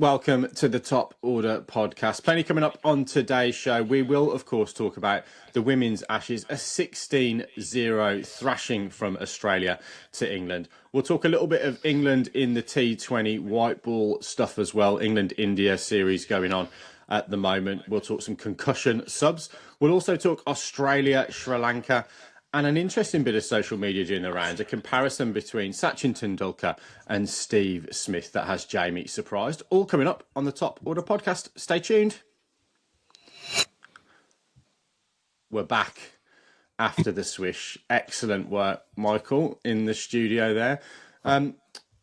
Welcome to the Top Order podcast. Plenty coming up on today's show. We will, of course, talk about the women's Ashes, a 16-0 thrashing from Australia to England. We'll talk a little bit of England in the T20 white ball stuff as well. England-India series going on at the moment. We'll talk some concussion subs. We'll also talk Australia, Sri Lanka, and an interesting bit of social media during the rounds, a comparison between Sachin Tendulkar and Steve Smith that has Jamie surprised. All coming up on the Top Order podcast. Stay tuned. We're back after the swish. Excellent work, Michael, in the studio there.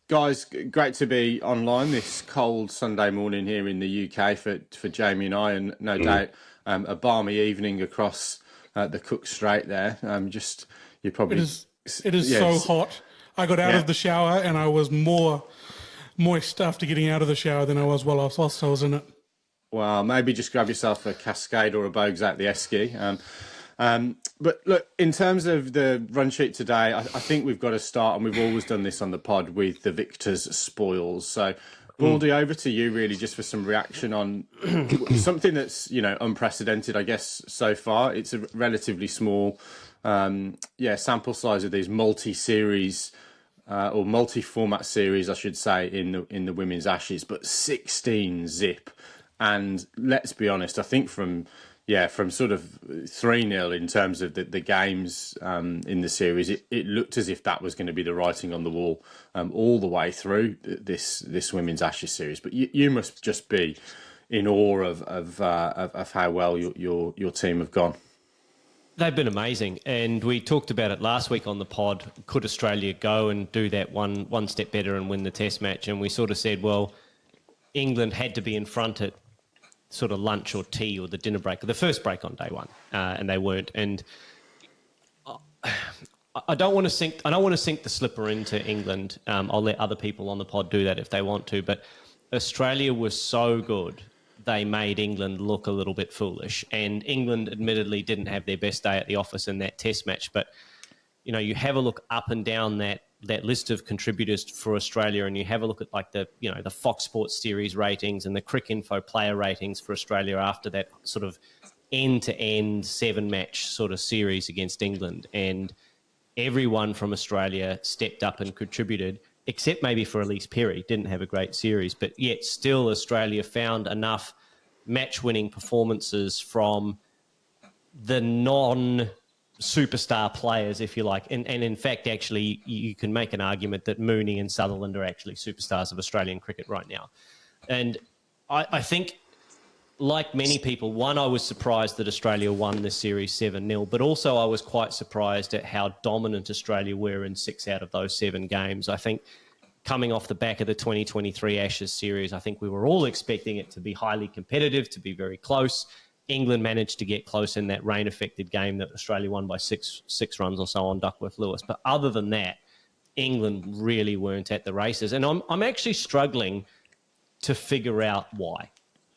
Guys, great to be online this cold Sunday morning here in the UK for Jamie and I, and no doubt a balmy evening across the Cook Strait there. You probably... It is so hot. I got out of the shower and I was more moist after getting out of the shower than I was whilst I was in it. Well, maybe just grab yourself a Cascade or a Bogues out the esky. But look, in terms of the run sheet today, I think we've got to start, and we've always done this on the pod, with the victors' spoils. So, Baldy, over to you, really, just for some reaction on something that's, unprecedented, I guess, so far. It's a relatively small, sample size of these multi-series or multi-format series, I should say, in the women's Ashes, but 16 zip. And let's be honest, I think from sort of 3-0 in terms of the games in the series, it looked as if that was going to be the writing on the wall all the way through this women's Ashes series. But you must just be in awe of how well your team have gone. They've been amazing, and we talked about it last week on the pod. Could Australia go and do that one step better and win the Test match? And we sort of said, well, England had to be in front at sort of lunch or tea or the dinner break, or the first break on day one, and they weren't. And I don't want to sink the slipper into England. I'll let other people on the pod do that if they want to. But Australia was so good, they made England look a little bit foolish. And England admittedly didn't have their best day at the office in that Test match. But you have a look up and down that list of contributors for Australia, and you have a look at like the Fox Sports series ratings and the Cricinfo player ratings for Australia after that sort of end-to-end 7-match sort of series against England, and everyone from Australia stepped up and contributed, except maybe for Elise Perry, didn't have a great series, but yet still Australia found enough match-winning performances from the superstar players, if you like. And in fact, actually, you can make an argument that Mooney and Sutherland are actually superstars of Australian cricket right now. And I think, like many people, one, I was surprised that Australia won this series 7-0, but also I was quite surprised at how dominant Australia were in 6 out of those 7 games. I think coming off the back of the 2023 Ashes series, I think we were all expecting it to be highly competitive, to be very close. England managed to get close in that rain-affected game that Australia won by six runs or so on Duckworth-Lewis. But other than that, England really weren't at the races. And I'm actually struggling to figure out why,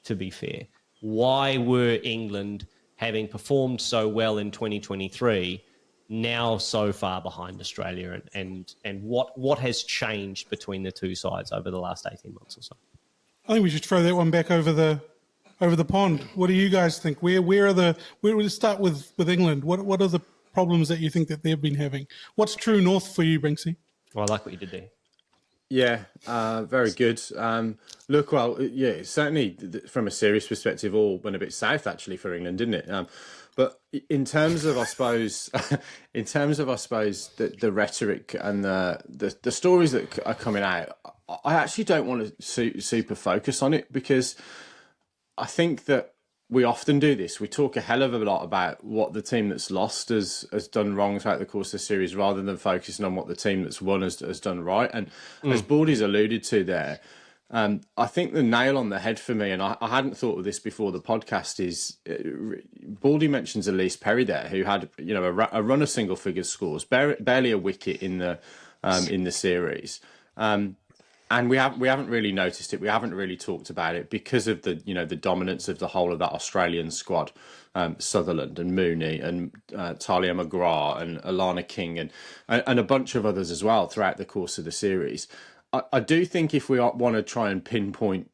to be fair. Why were England, having performed so well in 2023, now so far behind Australia? And what has changed between the two sides over the last 18 months or so? I think we should throw that one back over the pond. What do you guys think? Where we start with England? What are the problems that you think that they've been having? What's true north for you, Binksy? Well, I like what you did there. Yeah, very good. Certainly from a serious perspective, all went a bit south actually for England, didn't it? But in terms of, I suppose, the rhetoric and the stories that are coming out, I actually don't want to super focus on it, because I think that we often do this. We talk a hell of a lot about what the team that's lost has done wrong throughout the course of the series, rather than focusing on what the team that's won has done right. And as Baldy's alluded to there, I think the nail on the head for me, and I hadn't thought of this before the podcast, is Baldy mentions Elise Perry there, who had a run of single figure scores, barely a wicket in the series. And we haven't really noticed it. We haven't really talked about it because of the dominance of the whole of that Australian squad, Sutherland and Mooney and Talia McGrath and Alana King and a bunch of others as well throughout the course of the series. I do think if we want to try and pinpoint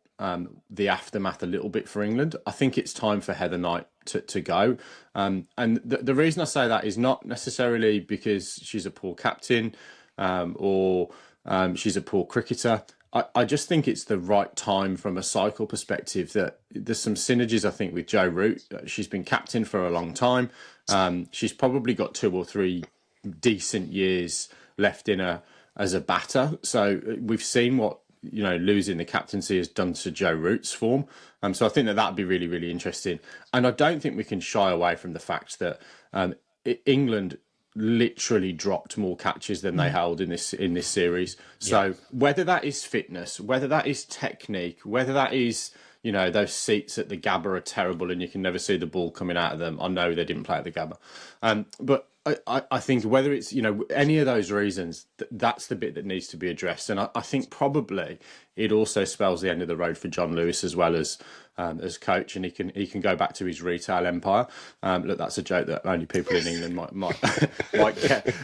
the aftermath a little bit for England. I think it's time for Heather Knight to go. And the reason I say that is not necessarily because she's a poor captain or she's a poor cricketer. I just think it's the right time from a cycle perspective. That there's some synergies, I think, with Jo Root. She's been captain for a long time. She's probably got 2 or 3 decent years left in her as a batter. So we've seen what losing the captaincy has done to Jo Root's form. So I think that'd be really, really interesting. And I don't think we can shy away from the fact that England literally dropped more catches than they held in this series. So whether that is fitness, whether that is technique, whether that is those seats at the Gabba are terrible and you can never see the ball coming out of them. I know they didn't play at the Gabba, but I think whether it's any of those reasons, that's the bit that needs to be addressed. And I think probably it also spells the end of the road for John Lewis as well as coach, and he can go back to his retail empire. Look, that's a joke that only people in England might get.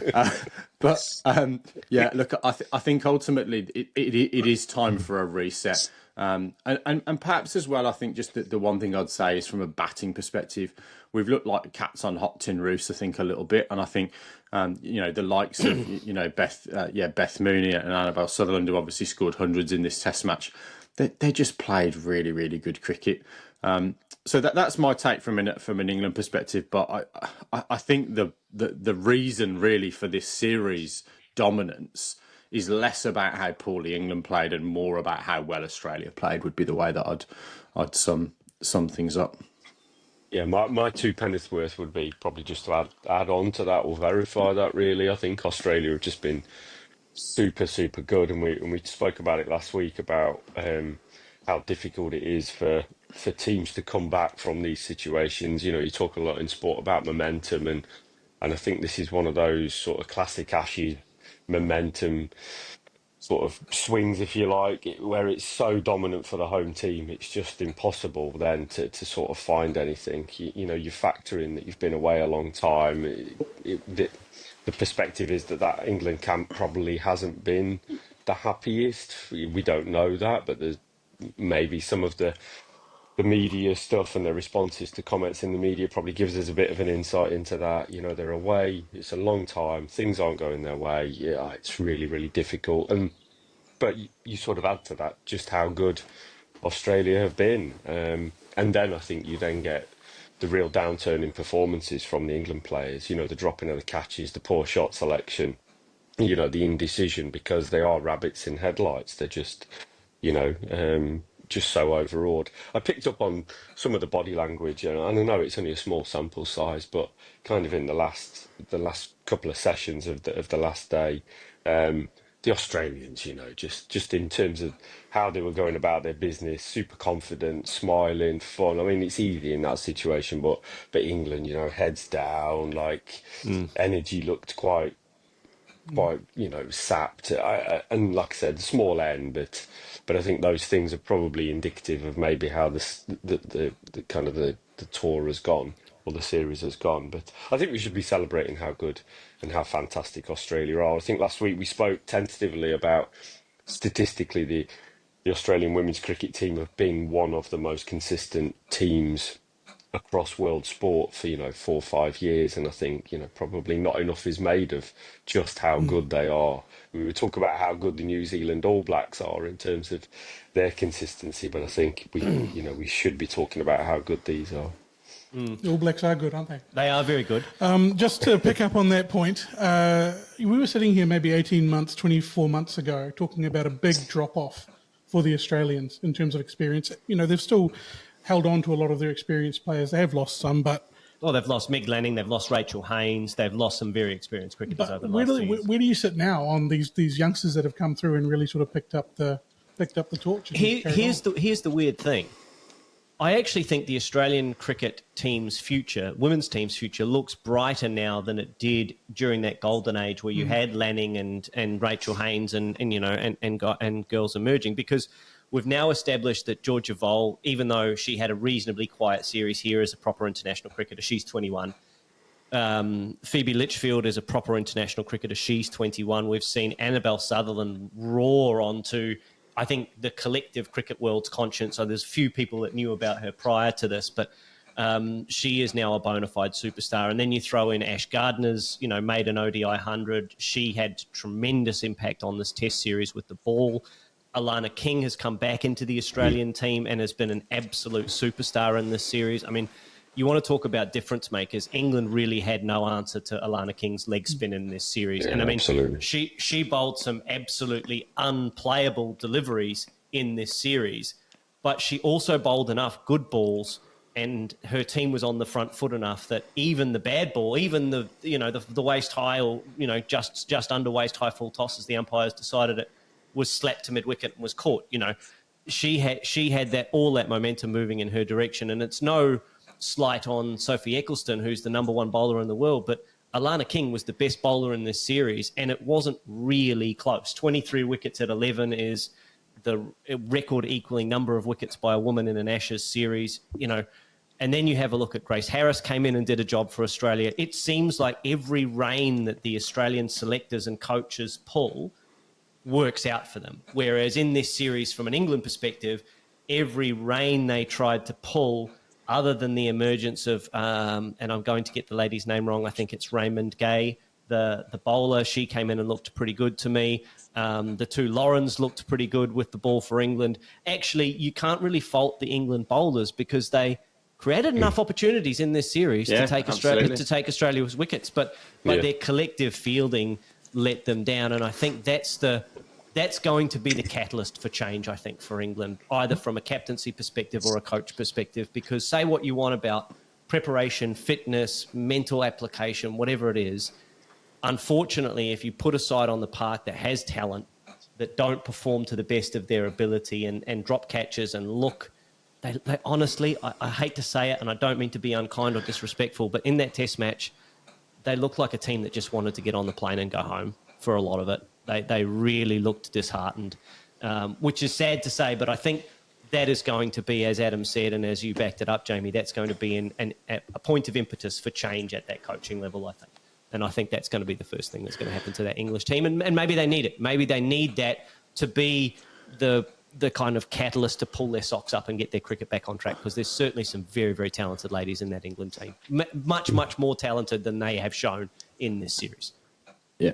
Look, I think ultimately it is time for a reset. And perhaps as well, I think just the one thing I'd say is from a batting perspective, we've looked like cats on hot tin roofs, I think, a little bit. And I think, the likes of, Beth Mooney and Annabel Sutherland, who obviously scored hundreds in this test match, they just played really, really good cricket. So that's my take from an England perspective. But I think the reason really for this series dominance is less about how poorly England played and more about how well Australia played, would be the way that I'd sum things up. Yeah, my 2 penneth worth would be probably just to add on to that or verify that, really. I think Australia have just been super, super good. And we spoke about it last week about how difficult it is for teams to come back from these situations. You talk a lot in sport about momentum, and I think this is one of those sort of classic Ashes momentum sort of swings, if you like, where it's so dominant for the home team, it's just impossible then to sort of find anything. You factor in that you've been away a long time. The perspective is that England camp probably hasn't been the happiest. We don't know that, but there's maybe some of the media stuff and the responses to comments in the media probably gives us a bit of an insight into that. They're away, it's a long time, things aren't going their way. Yeah, it's really, really difficult. But you sort of add to that just how good Australia have been. And then I think you then get the real downturn in performances from the England players, the dropping of the catches, the poor shot selection, the indecision, because they are rabbits in headlights. They're just, just so overawed. I picked up on some of the body language, and I know it's only a small sample size, but kind of in the last couple of sessions of the last day, the Australians, just in terms of how they were going about their business, super confident, smiling, fun. I mean, it's easy in that situation, but England, heads down, energy looked quite sapped. And like I said, small end, but I think those things are probably indicative of maybe how the kind of the tour has gone, or the series has gone. But I think we should be celebrating how good and how fantastic Australia are. I think last week we spoke tentatively about statistically the Australian women's cricket team have been one of the most consistent teams across world sport for 4 or 5 years, and I think probably not enough is made of just how good they are. We would talk about how good the New Zealand All Blacks are in terms of their consistency, but I think we should be talking about how good these are. The All Blacks are good, aren't they? They are very good. Just to pick up on that point, we were sitting here maybe 18 months, 24 months ago, talking about a big drop-off for the Australians in terms of experience. They've still held on to a lot of their experienced players. They have lost some, but... Well, they've lost Meg Lanning, they've lost Rachel Haynes, they've lost some very experienced cricketers over the last 2 years. Where do you sit now on these youngsters that have come through and really sort of picked up the torch? Here's the weird thing. I actually think the Australian cricket team's future, women's team's future, looks brighter now than it did during that golden age where you had Lanning and Rachel Haynes and girls emerging, because we've now established that Georgia Vole, even though she had a reasonably quiet series here as a proper international cricketer, she's 21. Phoebe Litchfield is a proper international cricketer, she's 21. We've seen Annabel Sutherland roar onto I think the collective cricket world's conscience, so there's few people that knew about her prior to this, but she is now a bona fide superstar. And then you throw in Ash Gardner's, made an ODI 100. She had tremendous impact on this test series with the ball. Alana King has come back into the Australian team and has been an absolute superstar in this series. I mean, you want to talk about difference makers. England really had no answer to Alana King's leg spin in this series. Yeah, and I mean, absolutely. she bowled some absolutely unplayable deliveries in this series, but she also bowled enough good balls, and her team was on the front foot enough that even the bad ball, even the waist high or just under waist high full tosses, the umpires decided it was slapped to mid wicket and was caught. She had that all that momentum moving in her direction, and it's no slight on Sophie Ecclestone, who's the number one bowler in the world, but Alana King was the best bowler in this series, and it wasn't really close. 23 wickets at 11 is the record equaling number of wickets by a woman in an Ashes series, And then you have a look at Grace Harris, came in and did a job for Australia. It seems like every rein that the Australian selectors and coaches pull works out for them. Whereas in this series, from an England perspective, every rein they tried to pull, other than the emergence of, and I'm going to get the lady's name wrong, I think it's Raymond Gay, the bowler. She came in and looked pretty good to me. The two Laurens looked pretty good with the ball for England. Actually, you can't really fault the England bowlers because they created enough opportunities in this series to take Australia's wickets, but their collective fielding let them down. And I think that's going to be the catalyst for change, I think, for England, either from a captaincy perspective or a coach perspective, because say what you want about preparation, fitness, mental application, whatever it is, unfortunately, if you put a side on the park that has talent, that don't perform to the best of their ability and drop catches and look, they honestly, I hate to say it, and I don't mean to be unkind or disrespectful, but in that test match, they looked like a team that just wanted to get on the plane and go home for a lot of it. They really looked disheartened, which is sad to say, but I think that is going to be, as Adam said, and as you backed it up, Jamie, that's going to be a point of impetus for change at that coaching level, I think. And I think that's going to be the first thing that's going to happen to that English team. And maybe they need it. Maybe they need that to be the kind of catalyst to pull their socks up and get their cricket back on track, because there's certainly some very, very talented ladies in that England team. Much, much more talented than they have shown in this series. Yeah.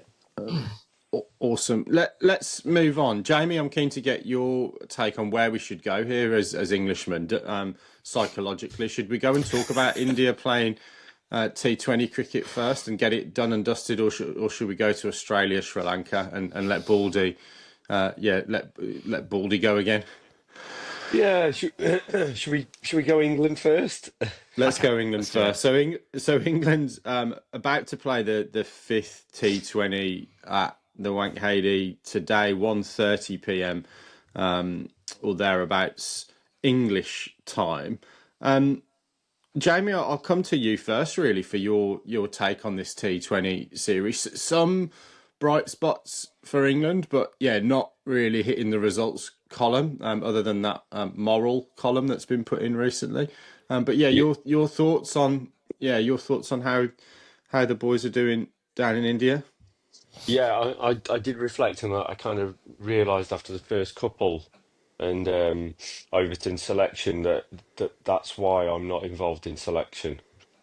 Awesome. Let's move on. Jamie, I'm keen to get your take on where we should go here as Englishmen, psychologically. Should we go and talk about India playing T20 cricket first and get it done and dusted, or should we go to Australia, Sri Lanka, and let Baldy, let Baldy go again? Yeah, should we go England first? Let's go England first. So England's about to play the fifth T20 at the Wankhede today, 1:30 p.m. Or thereabouts English time. Jamie, I'll come to you first, really, for your take on this T20 series. Some bright spots for England, but not really hitting the results column, other than that moral column that's been put in recently. But your thoughts on how the boys are doing down in India. Yeah, I did reflect, and I kind of realised after the first couple and Overton selection that's why I'm not involved in selection,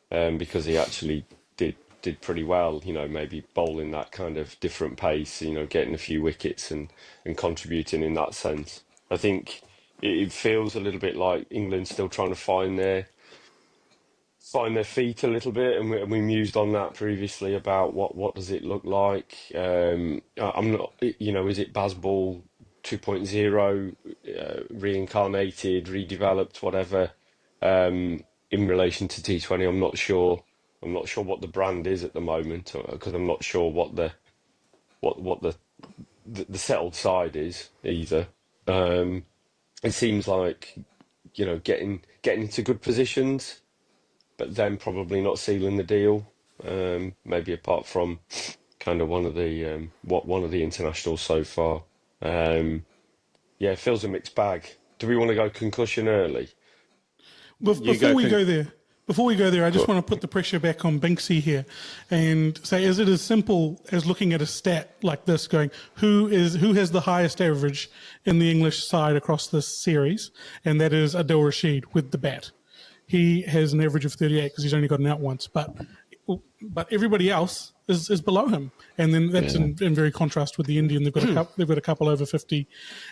because he actually did pretty well, maybe bowling that kind of different pace, getting a few wickets and contributing in that sense. I think it feels a little bit like England still trying to find their feet a little bit, and we mused on that previously about what does it look like. I'm not, is it Bazball 2.0, reincarnated, redeveloped, whatever, in relation to T20? I'm not sure. I'm not sure what the brand is at the moment, because I'm not sure what the settled side is either. It seems like getting into good positions, but then probably not sealing the deal. Maybe apart from kind of one of the internationals so far. It feels a mixed bag. Do we want to go concussion early? Before we go there, Before we go there, I just want to put the pressure back on Binksy here and say, is it as simple as looking at a stat like this, going, who has the highest average in the English side across this series? And that is Adil Rashid with the bat. He has an average of 38 because he's only gotten out once, but everybody else is below him. And then that's in very contrast with the Indian. They've got a couple over 50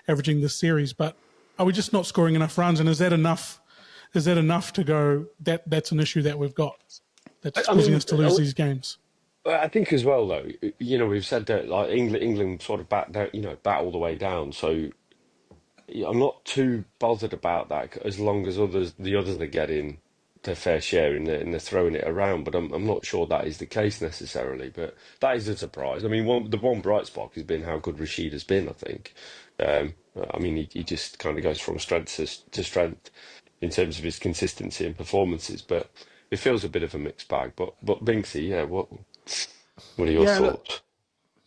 averaging this series. But are we just not scoring enough runs? And is that enough? Is that enough to go, that's an issue that we've got that's causing us to lose these games? I think as well, though, we've said that like England sort of bat all the way down. So I'm not too bothered about that as long as the others are getting their fair share and they're throwing it around. But I'm not sure that is the case necessarily. But that is a surprise. I mean, the one bright spot has been how good Rashid has been, I think. I mean, he just kind of goes from strength to strength in terms of his consistency and performances, but it feels a bit of a mixed bag. But Binksy, what are your thoughts? Look,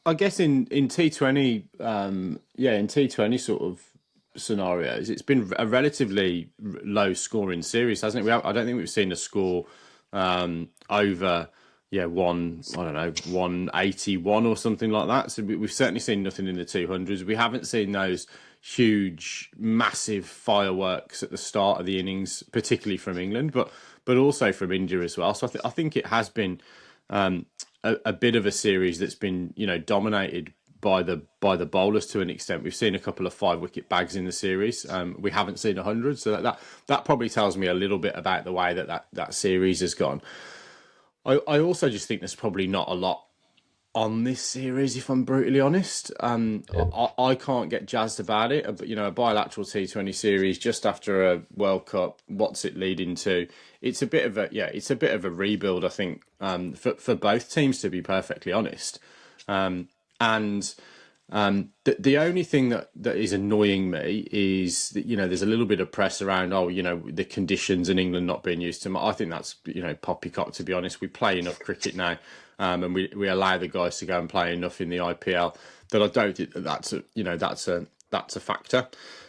I guess in T20, in T20 sort of scenarios, it's been a relatively low scoring series, hasn't it? I don't think we've seen a score over 181 or something like that. So we've certainly seen nothing in the 200s. We haven't seen those huge, massive fireworks at the start of the innings, particularly from England, but also from India as well. So I think it has been a bit of a series that's been dominated by the bowlers to an extent. We've seen a couple of 5-wicket bags in the series. We haven't seen 100, so that probably tells me a little bit about the way that series has gone. I also just think there's probably not a lot on this series, if I'm brutally honest. I can't get jazzed about it. But a bilateral T20 series just after a World Cup, what's it leading to? It's a bit of a rebuild, I think, for both teams, to be perfectly honest. The only thing that is annoying me is that there's a little bit of press around the conditions in England not being used to them. I think that's poppycock, to be honest. We play enough cricket now, and we allow the guys to go and play enough in the IPL that I don't think that's a factor.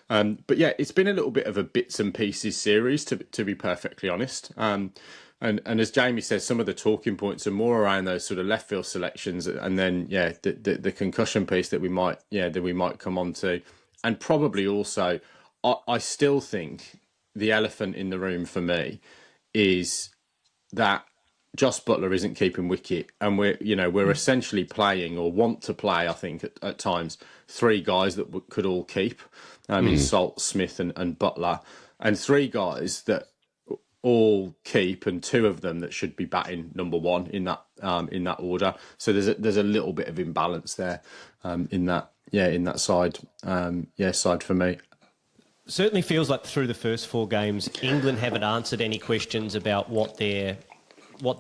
But yeah, it's been a little bit of a bits and pieces series, to be perfectly honest. And as Jamie says, some of the talking points are more around those sort of left field selections, and then the concussion piece that we might come on to, and probably also I still think the elephant in the room for me is that Jos Buttler isn't keeping wicket, and we're essentially playing, or want to play, I think at times, 3 guys that could all keep in Salt, Smith, and Buttler, and 3 guys that all keep, and 2 of them that should be batting number 1 in that order. So there's a little bit of imbalance there in that side side for me. Certainly feels like through the first 4 games, England haven't answered any questions about what their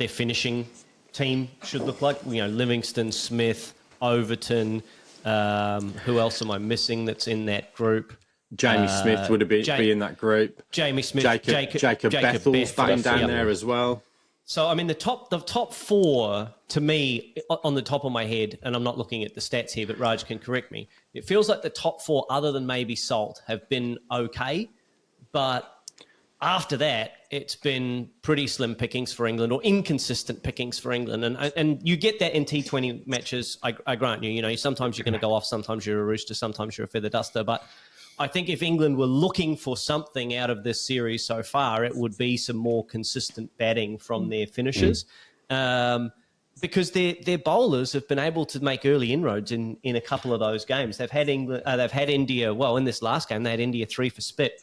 finishing team should look like. Livingston, Smith, Overton. Who else am I missing that's in that group? Jamie Smith would be in that group. Jamie Smith, Jacob Bethel's batting down there as well. So I mean, the top 4 to me, on the top of my head, and I'm not looking at the stats here, but Raj can correct me. It feels like the top 4, other than maybe Salt, have been okay, but after that, it's been pretty slim pickings for England, or inconsistent pickings for England, and you get that in T20 matches. I grant you. Sometimes you're going to go off, sometimes you're a rooster, sometimes you're a feather duster, but I think if England were looking for something out of this series so far, it would be some more consistent batting from their finishers, because their bowlers have been able to make early inroads in a couple of those games. They've had India. Well, in this last game, they had India 3 for spit.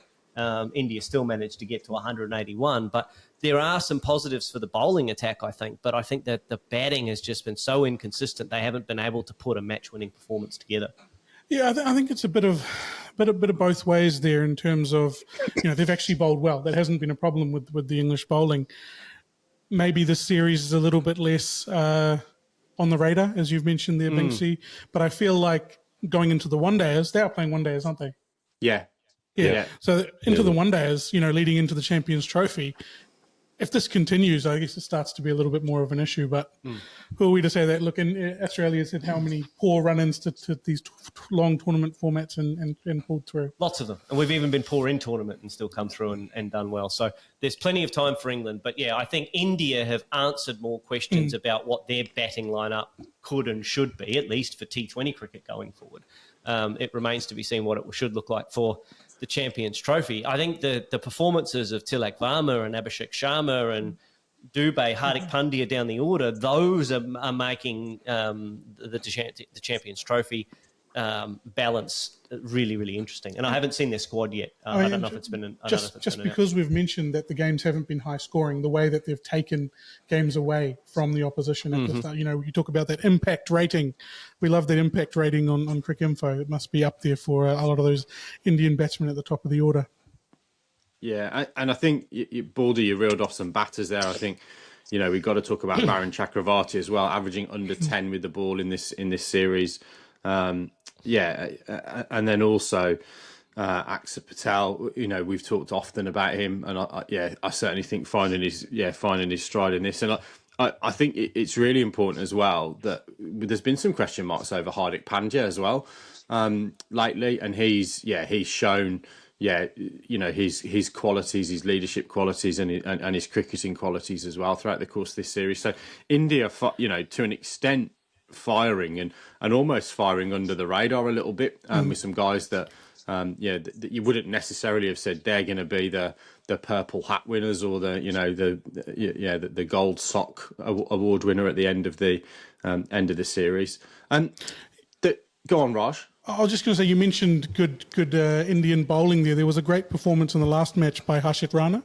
India still managed to get to 181, but there are some positives for the bowling attack, I think. But I think that the batting has just been so inconsistent; they haven't been able to put a match-winning performance together. Yeah, I think it's a bit of both ways there in terms of, they've actually bowled well. That hasn't been a problem with the English bowling. Maybe this series is a little bit less on the radar, as you've mentioned there, Binksy. But I feel like going into the one-dayers, they are playing one-dayers, aren't they? Yeah. So into the one-dayers, leading into the Champions Trophy, if this continues, I guess it starts to be a little bit more of an issue. But who are we to say that? Look, in Australia's had how many poor run-ins to these long tournament formats and pulled through? Lots of them. And we've even been poor in tournament and still come through and done well. So there's plenty of time for England. But, yeah, I think India have answered more questions about what their batting lineup could and should be, at least for T20 cricket going forward. It remains to be seen what it should look like for the Champions Trophy. I think the performances of Tilak Varma and Abhishek Sharma and Dubey, Hardik Pandya down the order, those are making the Champions Trophy balance really, really interesting. And I haven't seen their squad yet. I don't know if it's been just because we've mentioned that the games haven't been high scoring, the way that they've taken games away from the opposition at the start. You know, you talk about that impact rating. We love that impact rating on Crick Info. It must be up there for a lot of those Indian batsmen at the top of the order. Yeah, and I think, Baldy, you reeled off some batters there. I think, you know, we've got to talk about Varun Chakravarthy as well, averaging under 10 with the ball in this series. And then also Axar Patel. You know, we've talked often about him, and I certainly think finding his stride in this. And I think it's really important as well that there's been some question marks over Hardik Pandya as well lately, and he's shown. You know, his qualities, his leadership qualities, and his cricketing qualities as well throughout the course of this series. So India, you know, to an extent, firing and almost firing under the radar a little bit with some guys that you wouldn't necessarily have said they're going to be the purple hat winners or the gold sock award winner at the end of the series. Go on, Raj. I was just going to say, you mentioned good Indian bowling there. There was a great performance in the last match by Harshit Rana.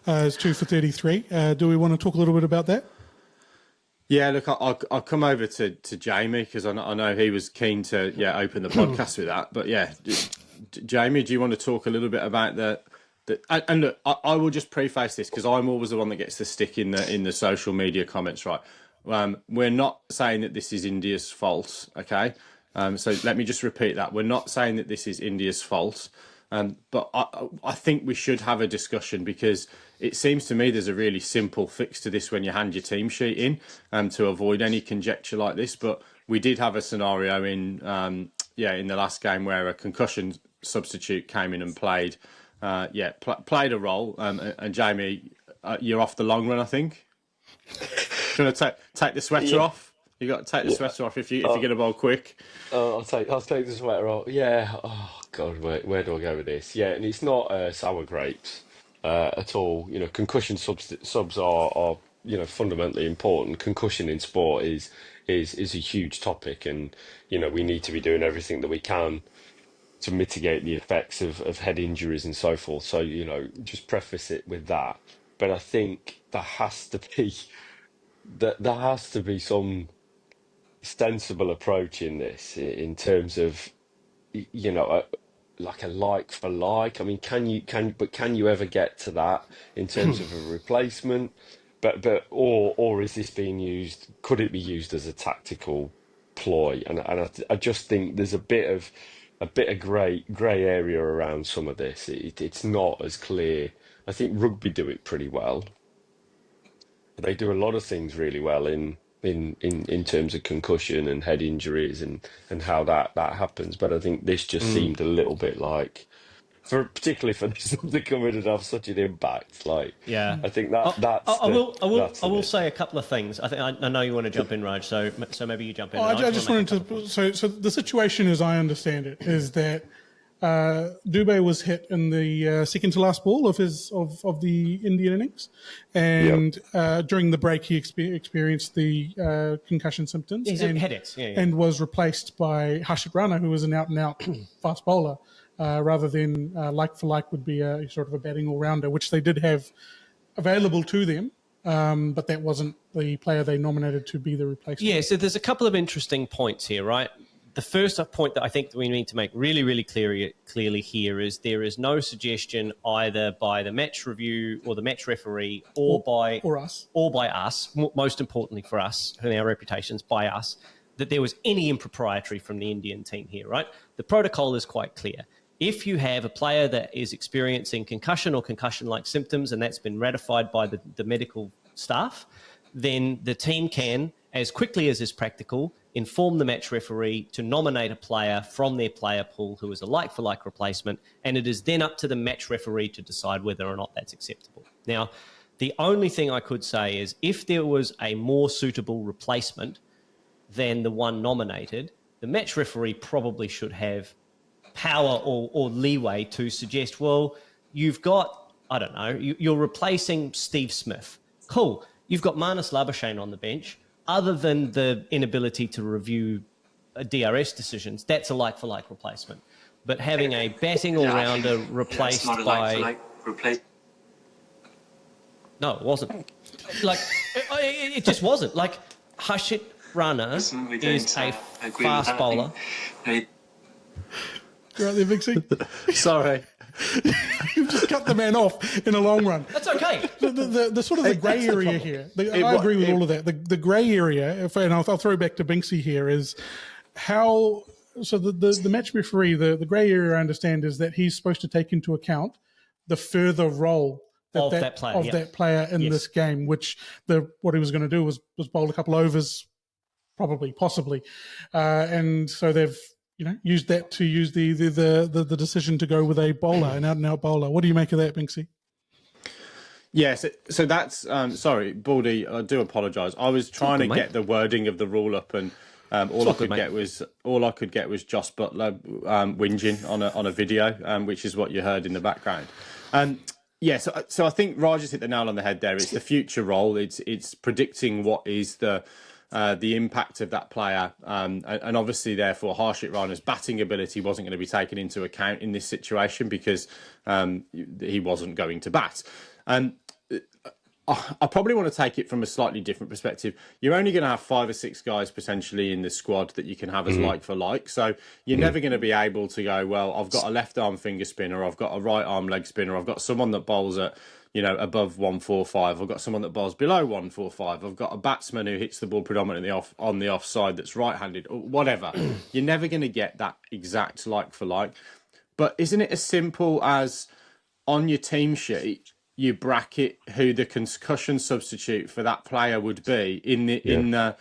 It's 2 for 33. Do we want to talk a little bit about that? Yeah, look, I'll come over to Jamie because I know he was keen to open the podcast with that. But Jamie, do you want to talk a little bit about and look, I will just preface this because I'm always the one that gets the stick in the social media comments, right? We're not saying that this is India's fault, okay? So let me just repeat that. We're not saying that this is India's fault, but I think we should have a discussion because it seems to me there's a really simple fix to this when you hand your team sheet in to avoid any conjecture like this. But we did have a scenario in the last game where a concussion substitute came in and played a role. And Jamie, you're off the long run, I think. Do you want to take the sweater off? You got to take the sweater off if you're going to bowl quick. I'll take the sweater off. Yeah. Oh God, where do I go with this? Yeah, and it's not sour grapes at all. You know, concussion subs are fundamentally important. Concussion in sport is a huge topic, and you know we need to be doing everything that we can to mitigate the effects of head injuries and so forth. So you know, just preface it with that. But I think there has to be some sensible approach in this in terms of like a like for like. I mean, can you ever get to that in terms of a replacement? Or is this being used? Could it be used as a tactical ploy? And I just think there's a bit of grey area around some of this. It's not as clear. I think rugby do it pretty well. They do a lot of things really well in terms of concussion and head injuries and how that happens. But I think this just seemed a little bit like, particularly for something coming and have such an impact. Like, yeah, I think I will say a couple of things. I know you want to jump in, Raj. So maybe you jump in. I just wanted to. So the situation, as I understand it, is that Dubey was hit in the second to last ball of the Indian innings, and during the break he experienced the concussion symptoms and was replaced by Harshit Rana, who was an out and out fast bowler, rather than like for like would be a sort of a batting all rounder, which they did have available to them. But that wasn't the player they nominated to be the replacement. Yeah, so there's a couple of interesting points here, right? The first point that I think that we need to make really, really clearly here is there is no suggestion either by the match review or the match referee or by us, most importantly for us, and our reputations, by us, that there was any impropriety from the Indian team here, right? The protocol is quite clear. if you have a player that is experiencing concussion or concussion-like symptoms, and that's been ratified by the medical staff, then the team can, as quickly as is practical, inform the match referee to nominate a player from their player pool who is a like-for-like replacement, and it is then up to the match referee to decide whether or not that's acceptable. Now, the only thing I could say is if there was a more suitable replacement than the one nominated, the match referee probably should have power or leeway to suggest, well, you've got, I don't know, you're replacing Steve Smith. Cool. You've got Marnus Labuschagne on the bench. Other than the inability to review DRS decisions, that's a like-for-like replacement. But having a batting all-rounder replaced by... No, it wasn't. Like, it just wasn't. Like, Hardik Pandya is a fast bowler. You're right there, Binksy. Sorry. You've just cut the man off in the long run. That's okay. The sort of the grey area here, I agree with all of that. The grey area, and I'll throw back to Binksy here, is how, so the match referee, the grey area I understand is that he's supposed to take into account the further role of that player in this game, which what he was going to do was bowl a couple overs, possibly. And so they've, used that to use the decision to go with a bowler, an out-and-out bowler. What do you make of that, Binksy? Yes, so that's sorry, Baldy. I do apologise. I was trying to get the wording of the rule up, and all I could get was Joss Butler whinging on a video, which is what you heard in the background. So I think Raj has hit the nail on the head there. It's the future role. It's predicting what is the impact of that player, and obviously, therefore, Hardik Pandya's batting ability wasn't going to be taken into account in this situation because he wasn't going to bat. I probably want to take it from a slightly different perspective. You're only going to have 5 or 6 guys potentially in the squad that you can have as like for like. So you're never going to be able to go, well, I've got a left arm finger spinner, I've got a right arm leg spinner, I've got someone that bowls at above 145. I've got someone that bowls below 145. I've got a batsman who hits the ball predominantly on the offside that's right-handed, or whatever. You're never going to get that exact like for like. But isn't it as simple as on your team sheet, you bracket who the concussion substitute for that player would be in the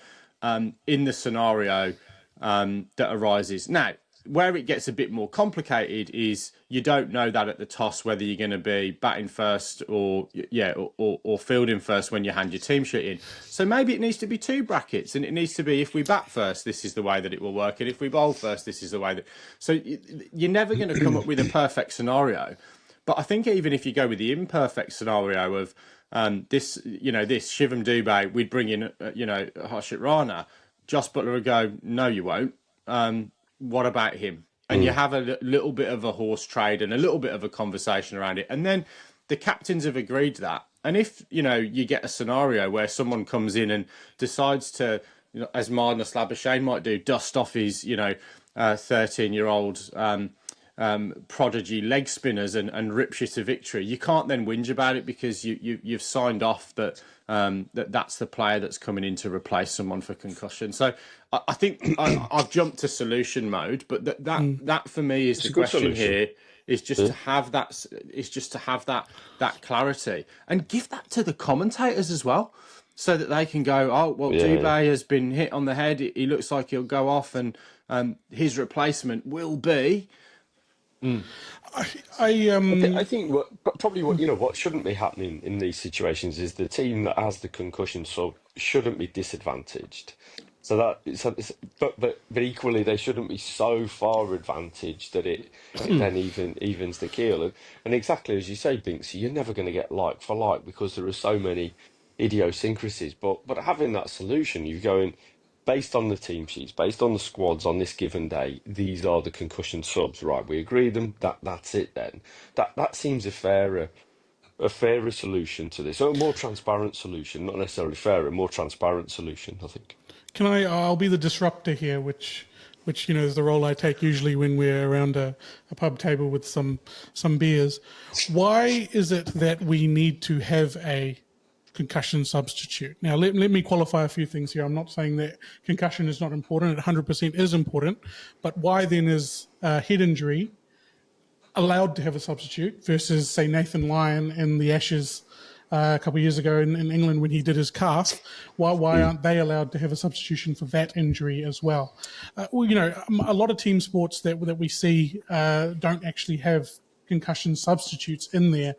scenario that arises. Now, where it gets a bit more complicated is you don't know that at the toss whether you're going to be batting first or fielding first when you hand your team sheet in. So maybe it needs to be 2 brackets, and it needs to be if we bat first, this is the way that it will work, and if we bowl first, this is the way that. So you're never going to come up with a perfect scenario. But I think even if you go with the imperfect scenario of this Shivam Dubé, we'd bring in Hardik Pandya, Joss Butler would go, no, you won't. What about him? And you have a little bit of a horse trade and a little bit of a conversation around it. And then the captains have agreed to that. And if, you get a scenario where someone comes in and decides to, as Marnus Labuschagne might do, dust off his, 13-year-old prodigy leg spinners and rips you to victory, you can't then whinge about it because you've signed off that that's the player that's coming in to replace someone for concussion. So I think I've jumped to solution mode, but that for me is the question here. Is just to have that. Is just to have that clarity and give that to the commentators as well, so that they can go, oh well, Dubé has been hit on the head. He looks like he'll go off, and his replacement will be. I think what shouldn't be happening in these situations is the team that has the concussion sub shouldn't be disadvantaged. But equally they shouldn't be so far advantaged that it then evens the keel. And exactly as you say, Binksy, you're never going to get like for like because there are so many idiosyncrasies. But having that solution, you're going, based on the team sheets, based on the squads on this given day, these are the concussion subs, right? We agree them. That's it then. That seems a fairer solution to this, or a more transparent solution, not necessarily fairer, a more transparent solution, I think. I'll be the disruptor here, which is the role I take usually when we're around a pub table with some beers. Why is it that we need to have a concussion substitute? Now, let me qualify a few things here. I'm not saying that concussion is not important. It 100% is important. But why then is head injury allowed to have a substitute versus, say, Nathan Lyon in the Ashes a couple of years ago in England when he did his calf. Why aren't they allowed to have a substitution for that injury as well? Well, a lot of team sports that we see don't actually have concussion substitutes in there.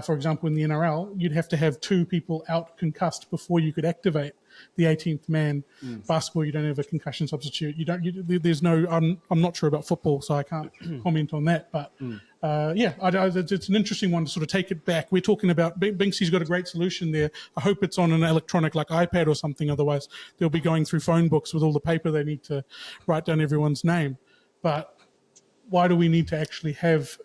For example, in the NRL, you'd have to have 2 people out concussed before you could activate the 18th man. Basketball, you don't have a concussion substitute. There's no. I'm not sure about football, so I can't comment on that. But it's an interesting one to sort of take it back. We're talking about Binksy's got a great solution there. I hope it's on an electronic like iPad or something. Otherwise, they'll be going through phone books with all the paper they need to write down everyone's name. But why do we need to actually have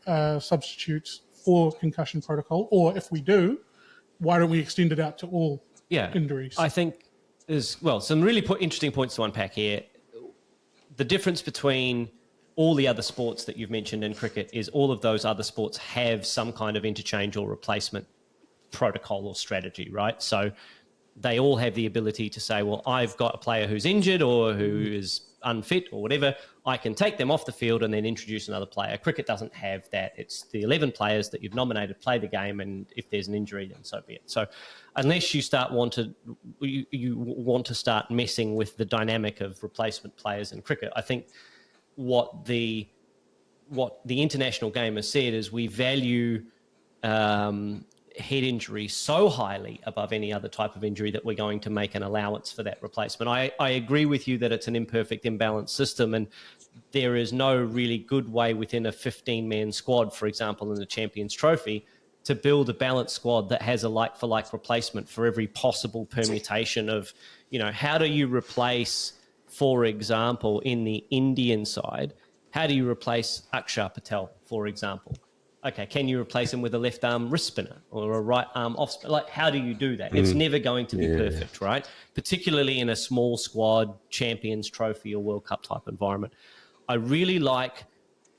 substitutes for concussion protocol? Or if we do, why don't we extend it out to all injuries? I think there's, some really interesting points to unpack here. The difference between all the other sports that you've mentioned in cricket is all of those other sports have some kind of interchange or replacement protocol or strategy, right? So they all have the ability to say, well, I've got a player who's injured or who is unfit or whatever, I can take them off the field and then introduce another player. Cricket doesn't have that. It's the 11 players that you've nominated play the game, and if there's an injury, then so be it. So unless you want to start messing with the dynamic of replacement players in cricket, I think what the international game has said is we value head injury so highly above any other type of injury that we're going to make an allowance for that replacement. I agree with you that it's an imperfect, imbalanced system, and there is no really good way within a 15-man squad, for example, in the Champions Trophy, to build a balanced squad that has a like-for-like replacement for every possible permutation of, how do you replace, for example, in the Indian side, how do you replace Akshar Patel, for example? Okay, can you replace him with a left arm wrist spinner or a right arm off spinner? Like, how do you do that? It's never going to be perfect, right? Particularly in a small squad, Champions Trophy or World Cup type environment. I really like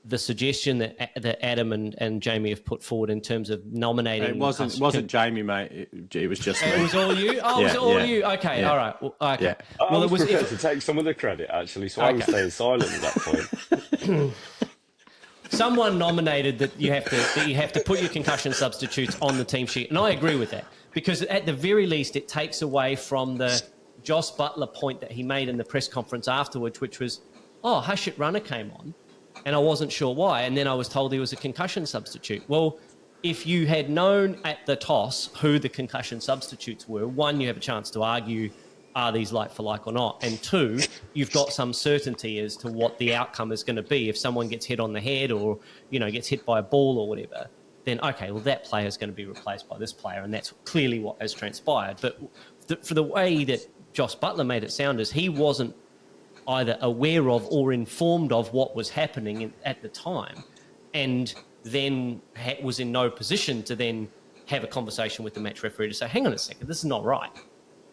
the suggestion that Adam and Jamie have put forward in terms of nominating. It wasn't Jamie, mate. It was just me. It was all you? Oh, it was all you? Okay, all right. Well, okay. Yeah. I was prepared to take some of the credit, actually, so I was staying silent at that point. Someone nominated that you have to put your concussion substitutes on the team sheet, and I agree with that, because at the very least it takes away from the Joss Buttler point that he made in the press conference afterwards, which was, Harshit Rana came on and I wasn't sure why, and then I was told he was a concussion substitute. Well, if you had known at the toss who the concussion substitutes were, one, you have a chance to argue, are these like for like or not? And two, you've got some certainty as to what the outcome is going to be. If someone gets hit on the head or, gets hit by a ball or whatever, then, okay, well, that player is going to be replaced by this player. And that's clearly what has transpired. But for the way that Joss Buttler made it sound is he wasn't either aware of or informed of what was happening at the time, and then was in no position to then have a conversation with the match referee to say, hang on a second, this is not right.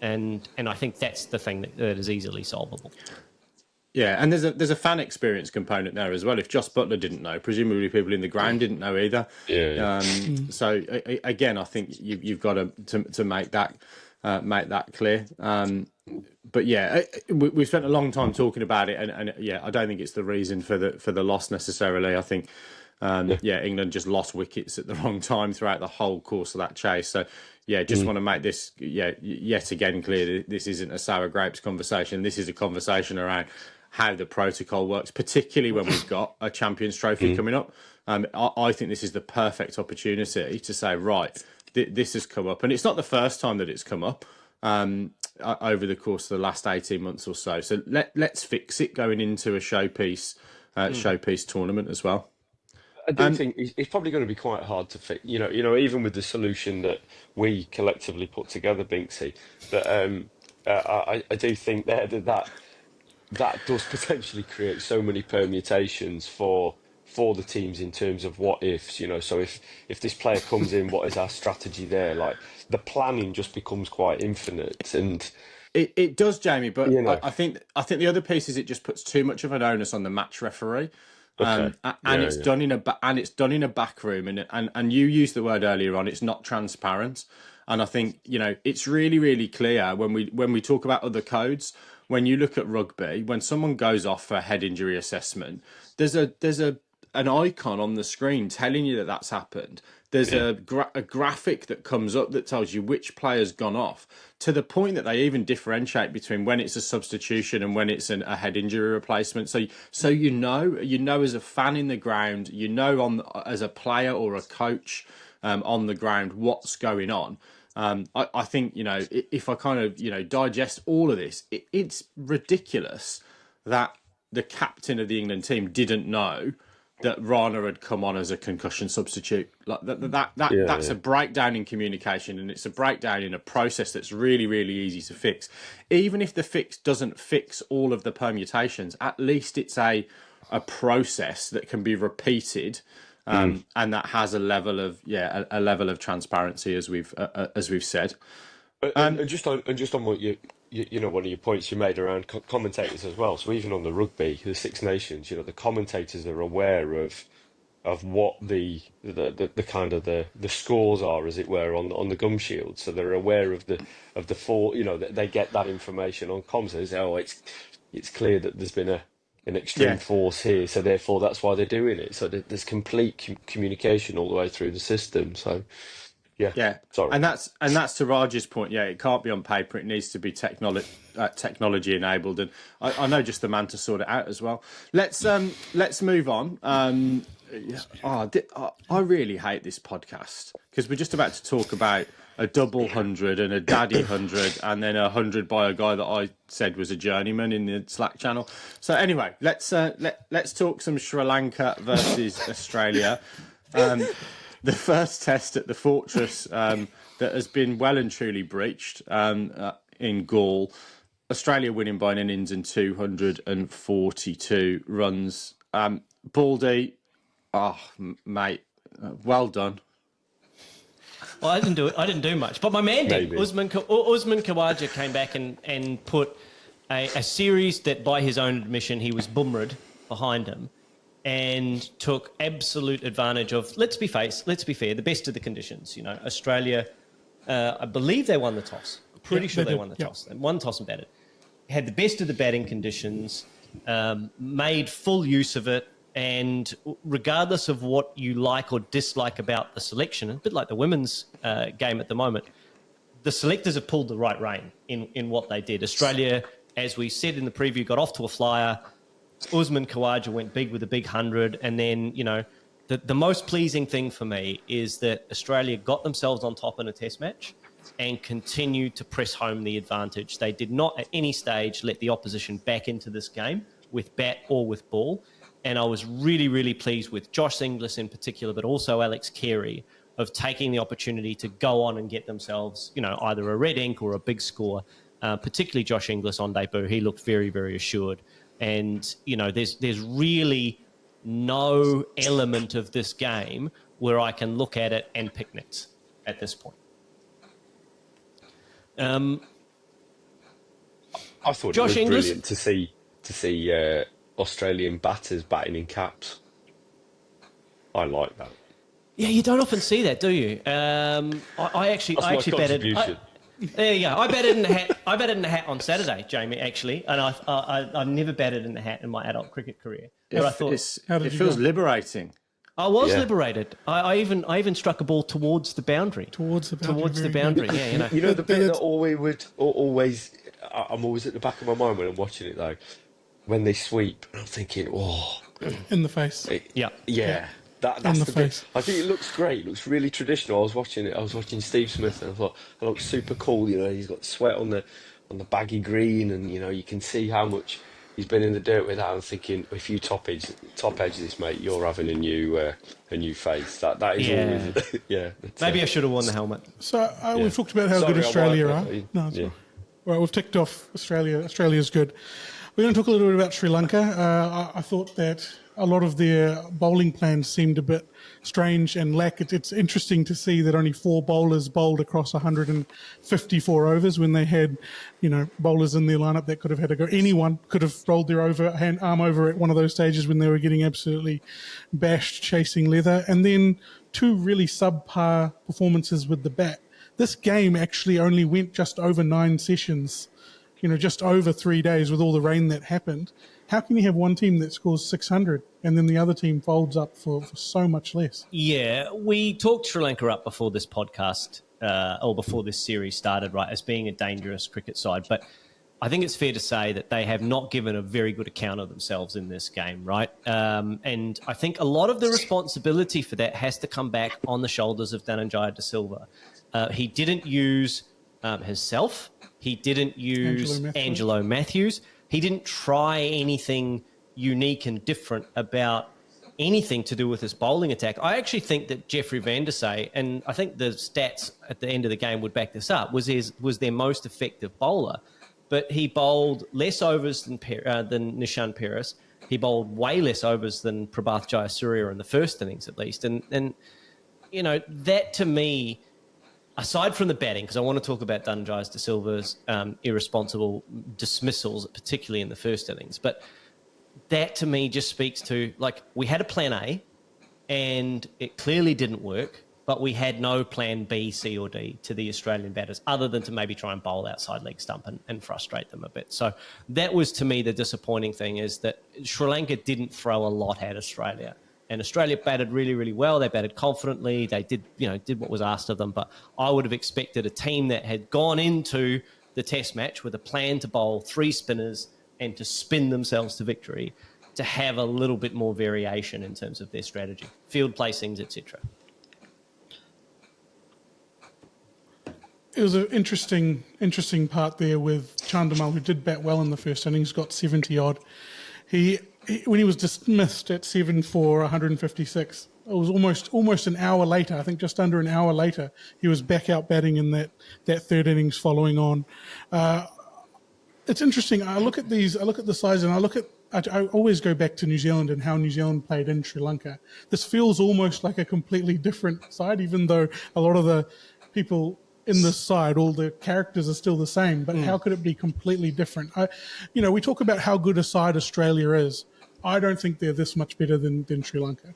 And I think that's the thing that is easily solvable. Yeah, and there's a fan experience component there as well. If Joss Buttler didn't know, presumably people in the ground didn't know either. Yeah. So again, I think you've got to make that clear. But yeah, we've spent a long time talking about it, and I don't think it's the reason for the loss necessarily. I think England just lost wickets at the wrong time throughout the whole course of that chase. So just want to make this yet again clear that this isn't a sour grapes conversation. This is a conversation around how the protocol works, particularly when we've got a Champions Trophy coming up. I think this is the perfect opportunity to say, right, this has come up, and it's not the first time that it's come up over the course of the last 18 months or so. So let's fix it going into a showpiece tournament as well. I do think it's probably going to be quite hard to fix. Even with the solution that we collectively put together, Binksy, that I do think that does potentially create so many permutations for the teams in terms of what ifs. So if this player comes in, what is our strategy there? Like, the planning just becomes quite infinite, and it does, Jamie. But I think the other piece is it just puts too much of an onus on the match referee. It's done in a back room, and you used the word earlier on. It's not transparent, and I think it's really, really clear when we talk about other codes. When you look at rugby, when someone goes off for a head injury assessment, there's a an icon on the screen telling you that that's happened. There's a graphic that comes up that tells you which player's gone off, to the point that they even differentiate between when it's a substitution and when it's a head injury replacement. So you know as a fan in the ground, you know as a player or a coach on the ground what's going on. I think, if I kind of, digest all of this, it's ridiculous that the captain of the England team didn't know that Rana had come on as a concussion substitute. Like that's a breakdown in communication, and it's a breakdown in a process that's really, really easy to fix. Even if the fix doesn't fix all of the permutations, at least it's a process that can be repeated, and that has a level of transparency, as we've said. And just on what one of your points you made around commentators as well. So even on the rugby, the Six Nations, the commentators are aware of what the kind of the scores are, as it were, on the gum shield. So they're aware of the fall. They get that information on comms. They say, it's clear that there's been an extreme force here, so therefore that's why they're doing it. So there's complete communication all the way through the system. So. Yeah. Sorry. And that's to Raj's point. Yeah, it can't be on paper. It needs to be technology enabled. And I know just the man to sort it out as well. Let's move on. I really hate this podcast because we're just about to talk about a double 100 and a daddy 100 and then 100 by a guy that I said was a journeyman in the Slack channel. So anyway, let's talk some Sri Lanka versus Australia. The first test at the Fortress that has been well and truly breached in Gaul. Australia winning by an innings and 242 runs. Baldy, mate, well done. Well, I didn't do much, but my man did. Usman Khawaja came back and put a series that, by his own admission, he was bummered behind him, and took absolute advantage of, let's be fair, the best of the conditions. Australia, I believe they won the toss. Pretty sure they won the toss. They won the toss and batted. Had the best of the batting conditions, made full use of it, and regardless of what you like or dislike about the selection, a bit like the women's game at the moment, the selectors have pulled the right rein in what they did. Australia, as we said in the preview, got off to a flyer. Usman Khawaja went big with a big 100, and then, the most pleasing thing for me is that Australia got themselves on top in a test match and continued to press home the advantage. They did not at any stage let the opposition back into this game with bat or with ball, and I was really, really pleased with Josh Inglis in particular, but also Alex Carey, of taking the opportunity to go on and get themselves, either a red ink or a big score, particularly Josh Inglis on debut. He looked very, very assured. And, there's really no element of this game where I can look at it and pick nits at this point. I thought Josh it was Inglis? brilliant to see Australian batters batting in caps. I like that. Yeah, you don't often see that, do you? I actually batted. There you go. I batted in the hat. I batted in the hat on Saturday, Jamie. Actually, and I've never batted in the hat in my adult cricket career. But I thought it feels liberating. I was liberated. I even struck a ball towards the boundary. Towards the boundary. Yeah, The bit that always I'm always at the back of my mind when I'm watching it though, when they sweep, and I'm thinking, in the face. Yeah. That's the bit. I think it looks great. It looks really traditional. I was watching Steve Smith, and I thought it looks super cool. He's got sweat on the baggy green, and you can see how much he's been in the dirt with that. I'm thinking, if you top edge this, mate, you're having a new face. That is always Maybe I should have worn the helmet. So we've talked about how good Australia are. No, it's right. We've ticked off Australia. Australia's good. We're going to talk a little bit about Sri Lanka. I thought that a lot of their bowling plans seemed a bit strange and lack. It's interesting to see that only 4 bowlers bowled across 154 overs when they had, bowlers in their lineup that could have had a go. Anyone could have rolled their arm over at one of those stages when they were getting absolutely bashed chasing leather. And then 2 really subpar performances with the bat. This game actually only went just over 9 sessions, just over 3 days with all the rain that happened. How can you have one team that scores 600 and then the other team folds up for so much less? Yeah, we talked Sri Lanka up before this podcast or before this series started, right, as being a dangerous cricket side. But I think it's fair to say that they have not given a very good account of themselves in this game, right? And I think a lot of the responsibility for that has to come back on the shoulders of Dhananjaya de Silva. He didn't use himself. He didn't use Angelo Matthews. He didn't try anything unique and different about anything to do with his bowling attack. I actually think that Jeffrey Van der Say, and I think the stats at the end of the game would back this up, was their most effective bowler. But he bowled less overs than Nishan Paris. He bowled way less overs than Prabhath Jayasuriya in the first innings, at least. And you know, that to me, aside from the batting, because I want to talk about Dhananjaya de Silva's irresponsible dismissals, particularly in the first innings, but that to me just speaks to, like, we had a plan A and it clearly didn't work, but we had no plan B, C or D to the Australian batters other than to maybe try and bowl outside leg stump and frustrate them a bit. So that was, to me, the disappointing thing, is that Sri Lanka didn't throw a lot at Australia. And Australia batted really, really well. They batted confidently. They did what was asked of them. But I would have expected a team that had gone into the Test match with a plan to bowl 3 spinners and to spin themselves to victory, to have a little bit more variation in terms of their strategy, field placings, etc. It was an interesting part there with Chandimal, who did bat well in the first innings, got 70 odd. He when he was dismissed at 7 for 156, it was almost an hour later, I think just under an hour later, he was back out batting in that third innings following on. It's interesting. I look at the sides, and I always go back to New Zealand and how New Zealand played in Sri Lanka. This feels almost like a completely different side, even though a lot of the people in this side, all the characters are still the same. But how could it be completely different? We talk about how good a side Australia is. I don't think they're this much better than Sri Lanka.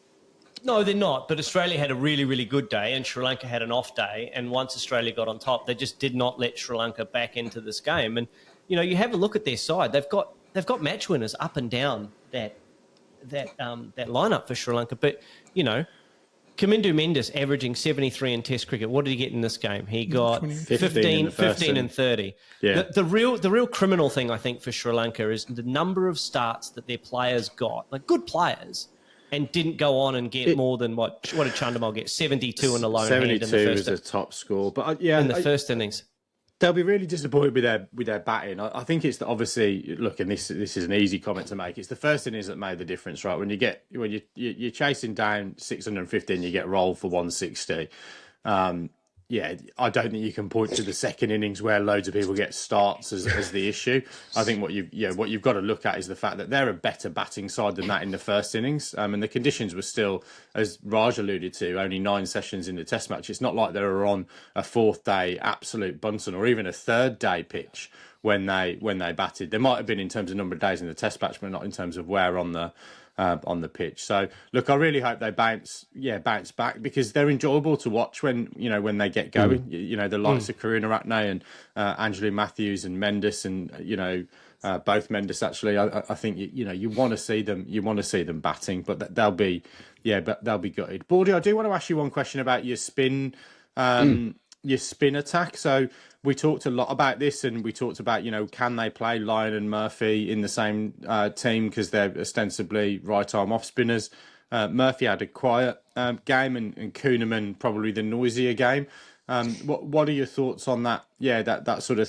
No, they're not. But Australia had a really, really good day and Sri Lanka had an off day. And once Australia got on top, they just did not let Sri Lanka back into this game. And, you have a look at their side. They've got match winners up and down that lineup for Sri Lanka. But, Kamindu Mendes averaging 73 in Test cricket. What did he get in this game? He got 15 and 30. Yeah. The real criminal thing, I think, for Sri Lanka is the number of starts that their players got, like good players, and didn't go on and get more than what did Chandimal get? 72 in a lone hand in the first. 72 was a top score, but in the first innings. They'll be really disappointed with their batting. I think it's obviously, look, and this is an easy comment to make. It's the first innings that made the difference, right? When you're chasing down 615, you get rolled for 160. I don't think you can point to the second innings where loads of people get starts as the issue. I think what you've got to look at is the fact that they're a better batting side than that in the first innings. And the conditions were still, as Raj alluded to, only 9 sessions in the Test match. It's not like they were on a 4th day absolute bunsen or even a 3rd day pitch when they batted. There might have been in terms of number of days in the Test match, but not in terms of where on the pitch. So look, I really hope they bounce back, because they're enjoyable to watch when they get going. The likes of Karuna Ratne and Angelo Matthews and Mendes, and both Mendes actually. I think you want to see them. You want to see them batting, but they'll be gutted. Baldy, I do want to ask you one question about your spin. Your spin attack. So we talked a lot about this, and we talked about, can they play Lyon and Murphy in the same team, because they're ostensibly right-arm off-spinners. Murphy had a quiet game, and Kuhnemann probably the noisier game. What are your thoughts on that? Yeah, that sort of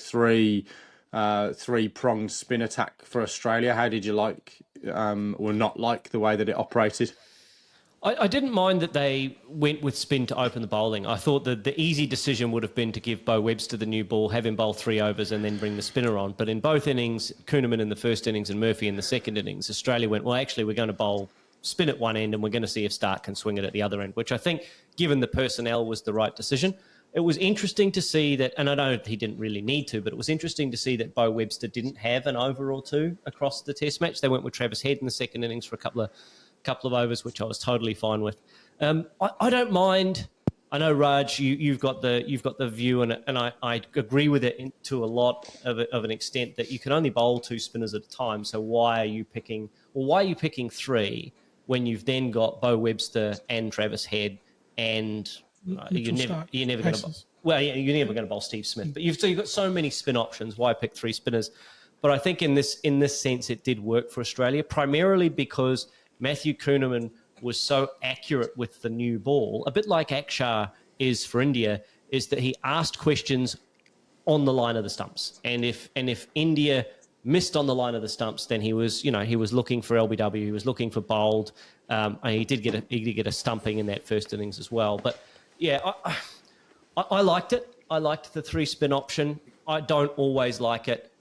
three-pronged spin attack for Australia. How did you like or not like the way that it operated? I didn't mind that they went with spin to open the bowling. I thought that the easy decision would have been to give Beau Webster the new ball, have him bowl 3 overs and then bring the spinner on. But in both innings, Kuhnemann in the first innings and Murphy in the second innings, Australia went, well, actually, we're going to bowl spin at one end and we're going to see if Stark can swing it at the other end, which I think, given the personnel, was the right decision. It was interesting to see that, and I know he didn't really need to, but it was interesting to see that Beau Webster didn't have an over or 2 across the Test match. They went with Travis Head in the second innings for a couple of overs, which I was totally fine with. I don't mind I know, Raj, you've got the view, and I agree with it to a lot of an extent, that you can only bowl 2 spinners at a time. So why are you picking 3 when you've then got Bo Webster and Travis Head, and you're never going to you're never going to bowl Steve Smith, but you've got so many spin options. Why pick 3 spinners? But I think in this sense it did work for Australia, primarily because Matthew Kuhnemann was so accurate with the new ball, a bit like Akshar is for India, is that he asked questions on the line of the stumps. And if India missed on the line of the stumps, then he was looking for LBW, he was looking for bowled. And he did get a stumping in that first innings as well. But yeah, I liked it. I liked the 3 spin option. I don't always like it,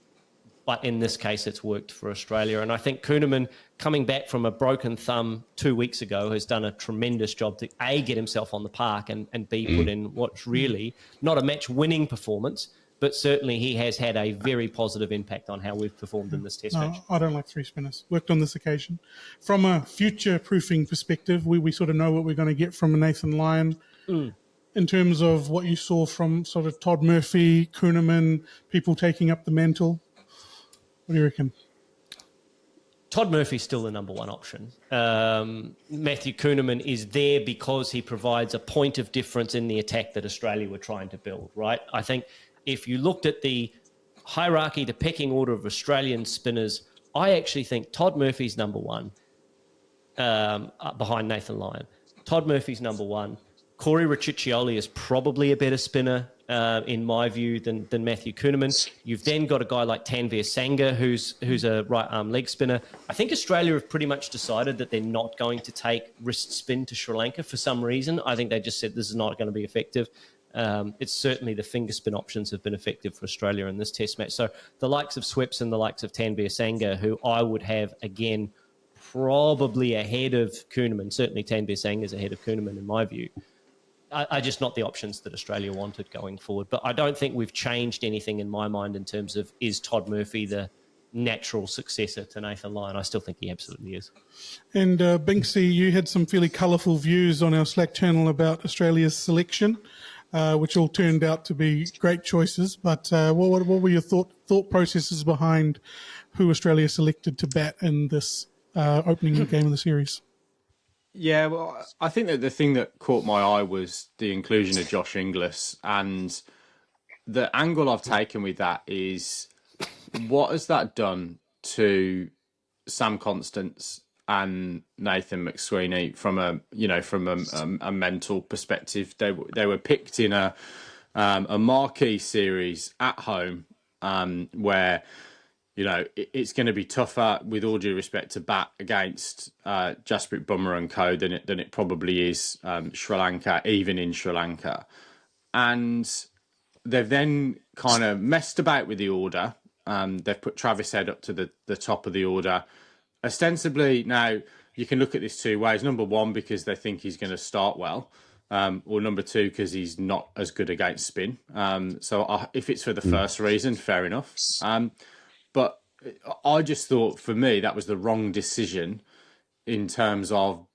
but in this case, it's worked for Australia. And I think Kuhnemann, coming back from a broken thumb 2 weeks ago, has done a tremendous job to A, get himself on the park, and B, put in what's really not a match-winning performance, but certainly he has had a very positive impact on how we've performed in this test match. I don't like 3 spinners. Worked on this occasion. From a future-proofing perspective, we sort of know what we're going to get from Nathan Lyon. In terms of what you saw from sort of Todd Murphy, Kuhnemann, people taking up the mantle. What do you reckon? Todd Murphy's still the number 1 option. Matthew Kuhnemann is there because he provides a point of difference in the attack that Australia were trying to build, right? I think if you looked at the hierarchy, the pecking order of Australian spinners, I actually think Todd Murphy's number 1 behind Nathan Lyon. Todd Murphy's number 1. Corey Riccioli is probably a better spinner, in my view, than Matthew Kuhnemann. You've then got a guy like Tanveer Sangha, who's a right-arm leg spinner. I think Australia have pretty much decided that they're not going to take wrist spin to Sri Lanka for some reason. I think they just said this is not going to be effective. It's certainly the finger spin options have been effective for Australia in this test match. So the likes of Sweps and the likes of Tanveer Sangha, who I would have, again, probably ahead of Kuhnemann. Certainly Tanveer Sangha is ahead of Kuhnemann in my view. Are just not the options that Australia wanted going forward. But I don't think we've changed anything in my mind in terms of, is Todd Murphy the natural successor to Nathan Lyon? I still think he absolutely is. And Binksy, you had some fairly colourful views on our Slack channel about Australia's selection, which all turned out to be great choices. But what were your thought processes behind who Australia selected to bat in this opening game of the series? Yeah, well, I think that the thing that caught my eye was the inclusion of Josh Inglis, and the angle I've taken with that is, what has that done to Sam Konstas and Nathan McSweeney from a mental perspective? They were picked in a marquee series at home, where it's going to be tougher, with all due respect, to bat against Jasprit Bumrah and co than it probably is Sri Lanka, even in Sri Lanka. And they've then kind of messed about with the order. They've put Travis Head up to the top of the order. Ostensibly, now, you can look at this 2 ways. Number 1, because they think he's going to start well. Or number 2, because he's not as good against spin. So if it's for the first reason, fair enough. But I just thought, for me, that was the wrong decision in terms of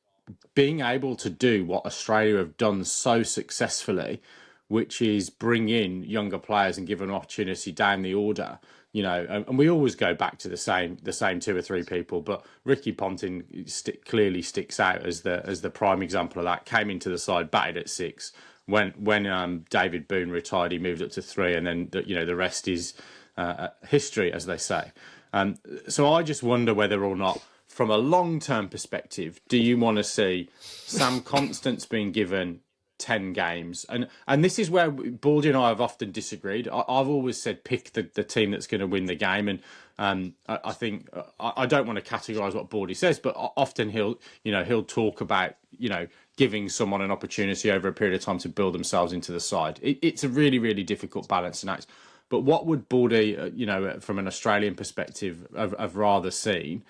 being able to do what Australia have done so successfully, which is bring in younger players and give them an opportunity down the order. And we always go back to the same 2 or 3 people, but Ricky Ponting clearly sticks out as the prime example of that. Came into the side, batted at 6. When David Boone retired, he moved up to 3, and then the rest is history, as they say. So I just wonder whether or not, from a long-term perspective, do you want to see Sam Konstas being given 10 games? And this is where Baldy and I have often disagreed. I've always said pick the team that's going to win the game. And I think I don't want to categorise what Baldy says, but often he'll talk about, giving someone an opportunity over a period of time to build themselves into the side. It's a really, really difficult balancing act. But what would Baldy, from an Australian perspective, have rather seen?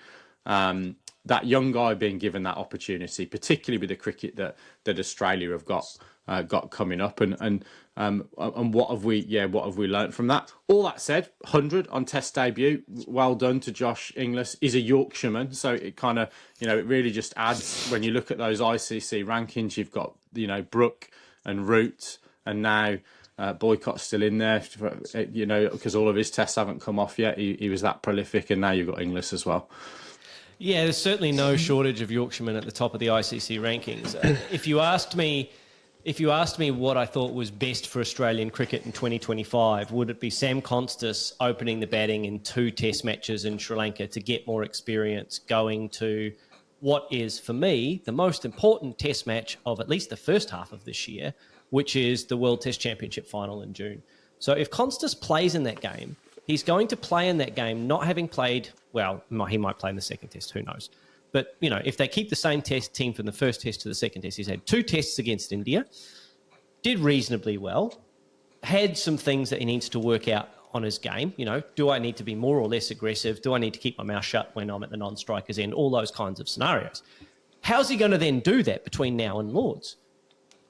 That young guy being given that opportunity, particularly with the cricket that Australia have got coming up, and what have we learnt from that? All that said, 100 on Test debut, well done to Josh Inglis. He's a Yorkshireman, so it kind of it really just adds when you look at those ICC rankings. You've got Brook, and Root, and now Boycott's still in there, because all of his tests haven't come off yet. He was that prolific, and now you've got Inglis as well. Yeah, there's certainly no shortage of Yorkshiremen at the top of the ICC rankings. If you asked me what I thought was best for Australian cricket in 2025, would it be Sam Konstas opening the batting in 2 test matches in Sri Lanka to get more experience, going to what is, for me, the most important test match of at least the first half of this year, which is the World Test Championship final in June. So if Konstas plays in that game, he's going to play in that game not having played, well, he might play in the second test, who knows. But, if they keep the same test team from the first test to the second test, he's had 2 tests against India, did reasonably well, had some things that he needs to work out on his game. Do I need to be more or less aggressive? Do I need to keep my mouth shut when I'm at the non-strikers end? All those kinds of scenarios. How's he going to then do that between now and Lords?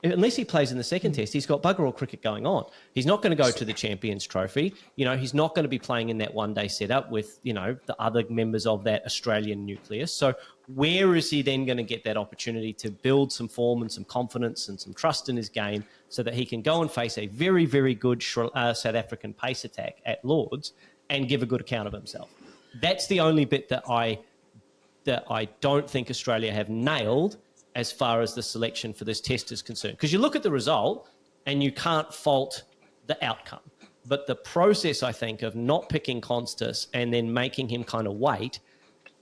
Unless he plays in the second test, he's got bugger all cricket going on. He's not going to go to the Champions Trophy. He's not going to be playing in that one-day setup with, the other members of that Australian nucleus. So where is he then going to get that opportunity to build some form and some confidence and some trust in his game so that he can go and face a very, very good South African pace attack at Lords and give a good account of himself? That's the only bit that I don't think Australia have nailed as far as the selection for this test is concerned. Because you look at the result and you can't fault the outcome. But the process, I think, of not picking Konstas and then making him kind of wait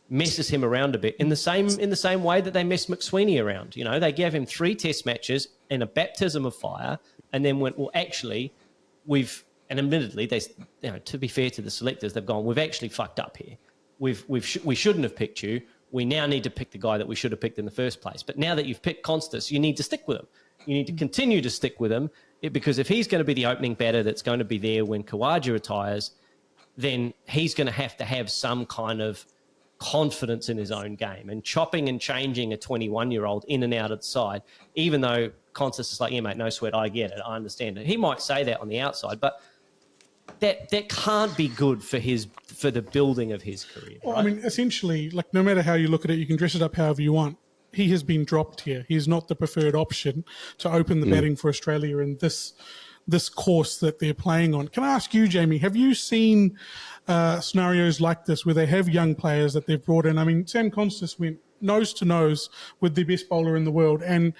messes him around a bit in the same way that they messed McSweeney around. They gave him 3 test matches in a baptism of fire and then went, well, actually, and admittedly, to be fair to the selectors, they've gone, we've actually fucked up here. We shouldn't have picked you. We now need to pick the guy that we should have picked in the first place. But now that you've picked Konstas, you need to stick with him. You need to continue to stick with him because if he's going to be the opening batter that's going to be there when Khawaja retires, then he's going to have some kind of confidence in his own game. And chopping and changing a 21-year-old in and out of the side, even though Konstas is like, yeah, mate, no sweat, I get it, I understand it. He might say that on the outside, but that can't be good for the building of his career. Right? Well, I mean, essentially, no matter how you look at it, you can dress it up however you want. He has been dropped here. He's not the preferred option to open the batting for Australia in this course that they're playing on. Can I ask you, Jamie, have you seen scenarios like this where they have young players that they've brought in? I mean, Sam Konstas went nose to nose with the best bowler in the world and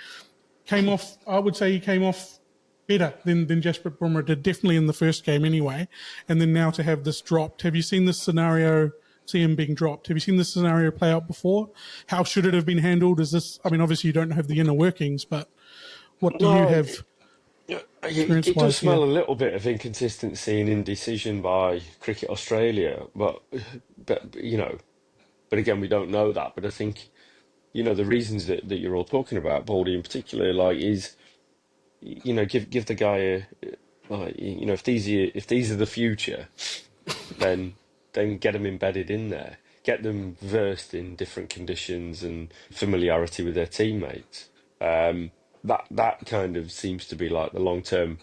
came off, I would say he came off better than Jasprit Bumrah did, definitely in the first game anyway. And then now to have this dropped. Have you seen this scenario, see him being dropped? Have you seen this scenario play out before? How should it have been handled? Obviously you don't have the inner workings, but what do you have? It does smell a little bit of inconsistency and indecision by Cricket Australia, but again, we don't know that. But I think, the reasons that you're all talking about, Baldy in particular, is, give the guy if these are the future, then get them embedded in there, get them versed in different conditions and familiarity with their teammates. That kind of seems to be like the long-term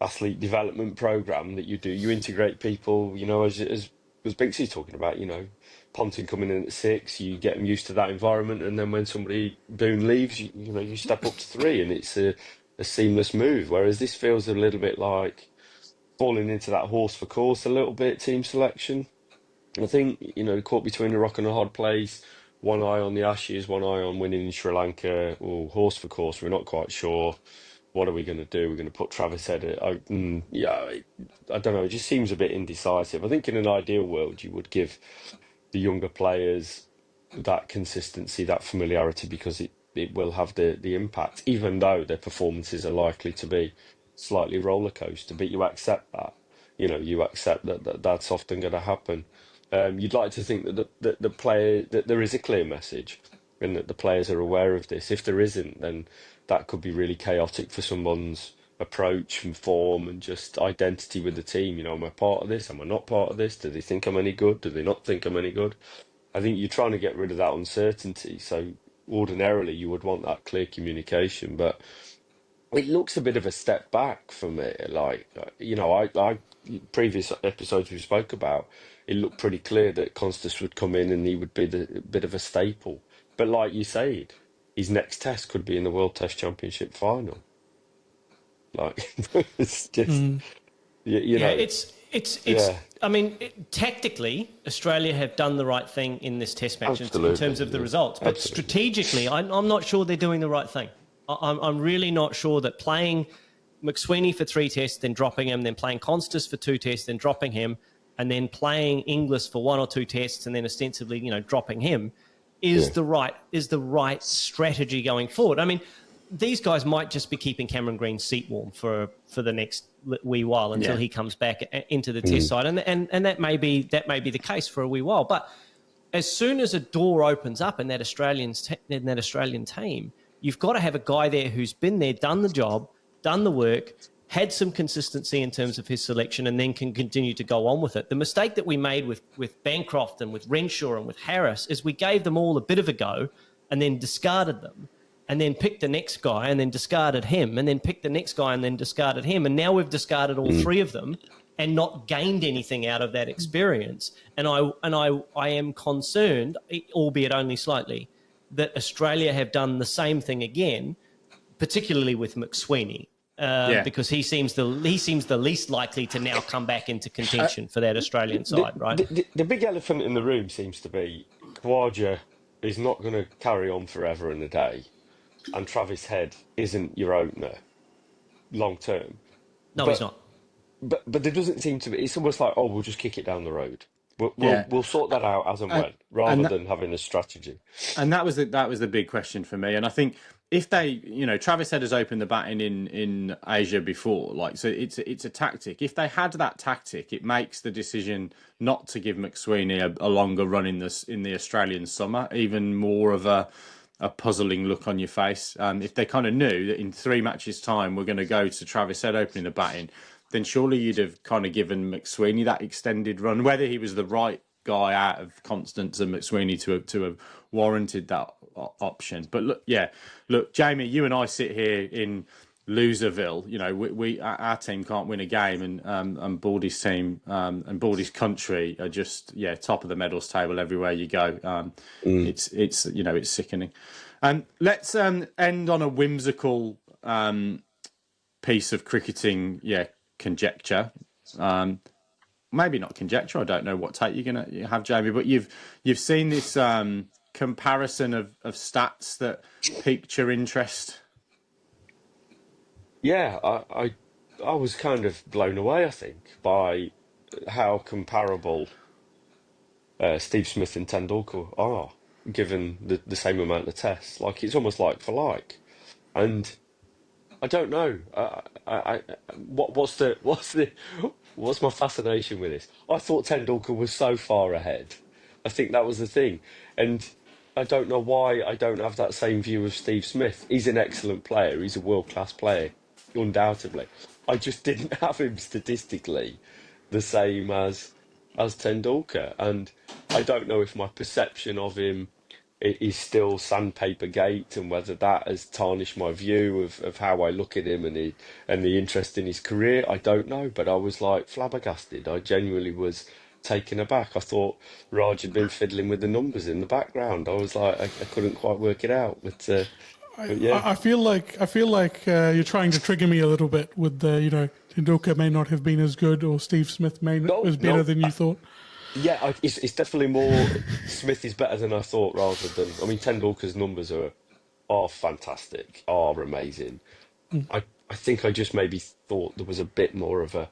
athlete development program that you do. You integrate people, as Binksy talking about, Ponting coming in at 6, you get them used to that environment, and then when somebody Boone leaves, you step up to 3, and it's a seamless move. Whereas this feels a little bit like falling into that horse for course a little bit, team selection. I think, caught between a rock and a hard place. One eye on the Ashes, one eye on winning in Sri Lanka. Or horse for course, we're not quite sure. What are we going to do? We're going to put Travis Head at... I don't know. It just seems a bit indecisive. I think in an ideal world, you would give the younger players that consistency, that familiarity, because it will have the impact, even though their performances are likely to be slightly roller coaster. But you accept that. You accept that that's often going to happen. You'd like to think that the player, that there is a clear message and that the players are aware of this. If there isn't, then that could be really chaotic for someone's approach and form and just identity with the team. Am I part of this? Am I not part of this? Do they think I'm any good? Do they not think I'm any good? I think you're trying to get rid of that uncertainty. So ordinarily you would want that clear communication, but it looks a bit of a step back from it. I previous episodes we spoke about, it looked pretty clear that Konstas would come in and he would be the bit of a staple. But like you said, his next test could be in the World Test Championship final. Like, it's just, you know, it's. yeah, I mean, tactically, Australia have done the right thing in this Test match in absolutely, terms of the yeah, results. But absolutely. strategically, I'm not sure they're doing the right thing. I'm really not sure that playing McSweeney for 3 tests, then dropping him, then playing Konstas for 2 tests, then dropping him, and then playing Inglis for 1 or 2 tests, and then ostensibly, dropping him, is the right strategy going forward. I mean, these guys might just be keeping Cameron Green's seat warm for the next wee while until he comes back into the Test side, and that may be the case for a wee while. But as soon as a door opens up in that Australian team, you've got to have a guy there who's been there, done the job, done the work, had some consistency in terms of his selection, and then can continue to go on with it. The mistake that we made with Bancroft and with Renshaw and with Harris is we gave them all a bit of a go and then discarded them, and then picked the next guy and then discarded him, and then picked the next guy and then discarded him. And now we've discarded all 3 of them and not gained anything out of that experience. And I am concerned, albeit only slightly, that Australia have done the same thing again, particularly with McSweeney. Because he seems the least likely to now come back into contention for that Australian side, right? The big elephant in the room seems to be Khawaja is not going to carry on forever and a day, and Travis Head isn't your opener long term. No, he's not. But there doesn't seem to be. It's almost like, oh, we'll just kick it down the road. We'll sort that out as and when, rather than having a strategy. And that was the big question for me. And I think if they, Travis Head has opened the batting in Asia before, like, so it's a tactic. If they had that tactic, it makes the decision not to give McSweeney a longer run in the Australian summer even more of a puzzling look on your face. If they kind of knew that in 3 matches' time we're going to go to Travis Head opening the batting, then surely you'd have kind of given McSweeney that extended run, whether he was the right guy out of Constance and McSweeney to have warranted that option. But look, Jamie, you and I sit here in Loserville. We our team can't win a game, and Baldy's team and Baldy's country are just top of the medals table everywhere you go. It's sickening. Let's end on a whimsical piece of cricketing conjecture. Maybe not conjecture. I don't know what take you're going to have, Jamie, but you've seen this comparison of stats that piqued your interest. Yeah, I was kind of blown away, I think, by how comparable Steve Smith and Tendulkar are, given the same amount of tests. Like, it's almost like for like. And I don't know. What's my fascination with this? I thought Tendulkar was so far ahead. I think that was the thing, and I don't know why I don't have that same view of Steve Smith. He's an excellent player. He's a world-class player, undoubtedly. I just didn't have him statistically the same as Tendulkar, and I don't know if my perception of him is still sandpaper gate, and whether that has tarnished my view of how I look at him and the interest in his career. I don't know, but I was like flabbergasted. I genuinely was taken aback. I thought Raj had been fiddling with the numbers in the background. I was like, I couldn't quite work it out. But yeah, I feel like you're trying to trigger me a little bit with the Tendulkar may not have been as good, or Steve Smith was better than you thought. Yeah, it's definitely more. Smith is better than I thought, rather than. I mean, Tendulkar's numbers are fantastic, are amazing. I think I just maybe thought there was a bit more of a,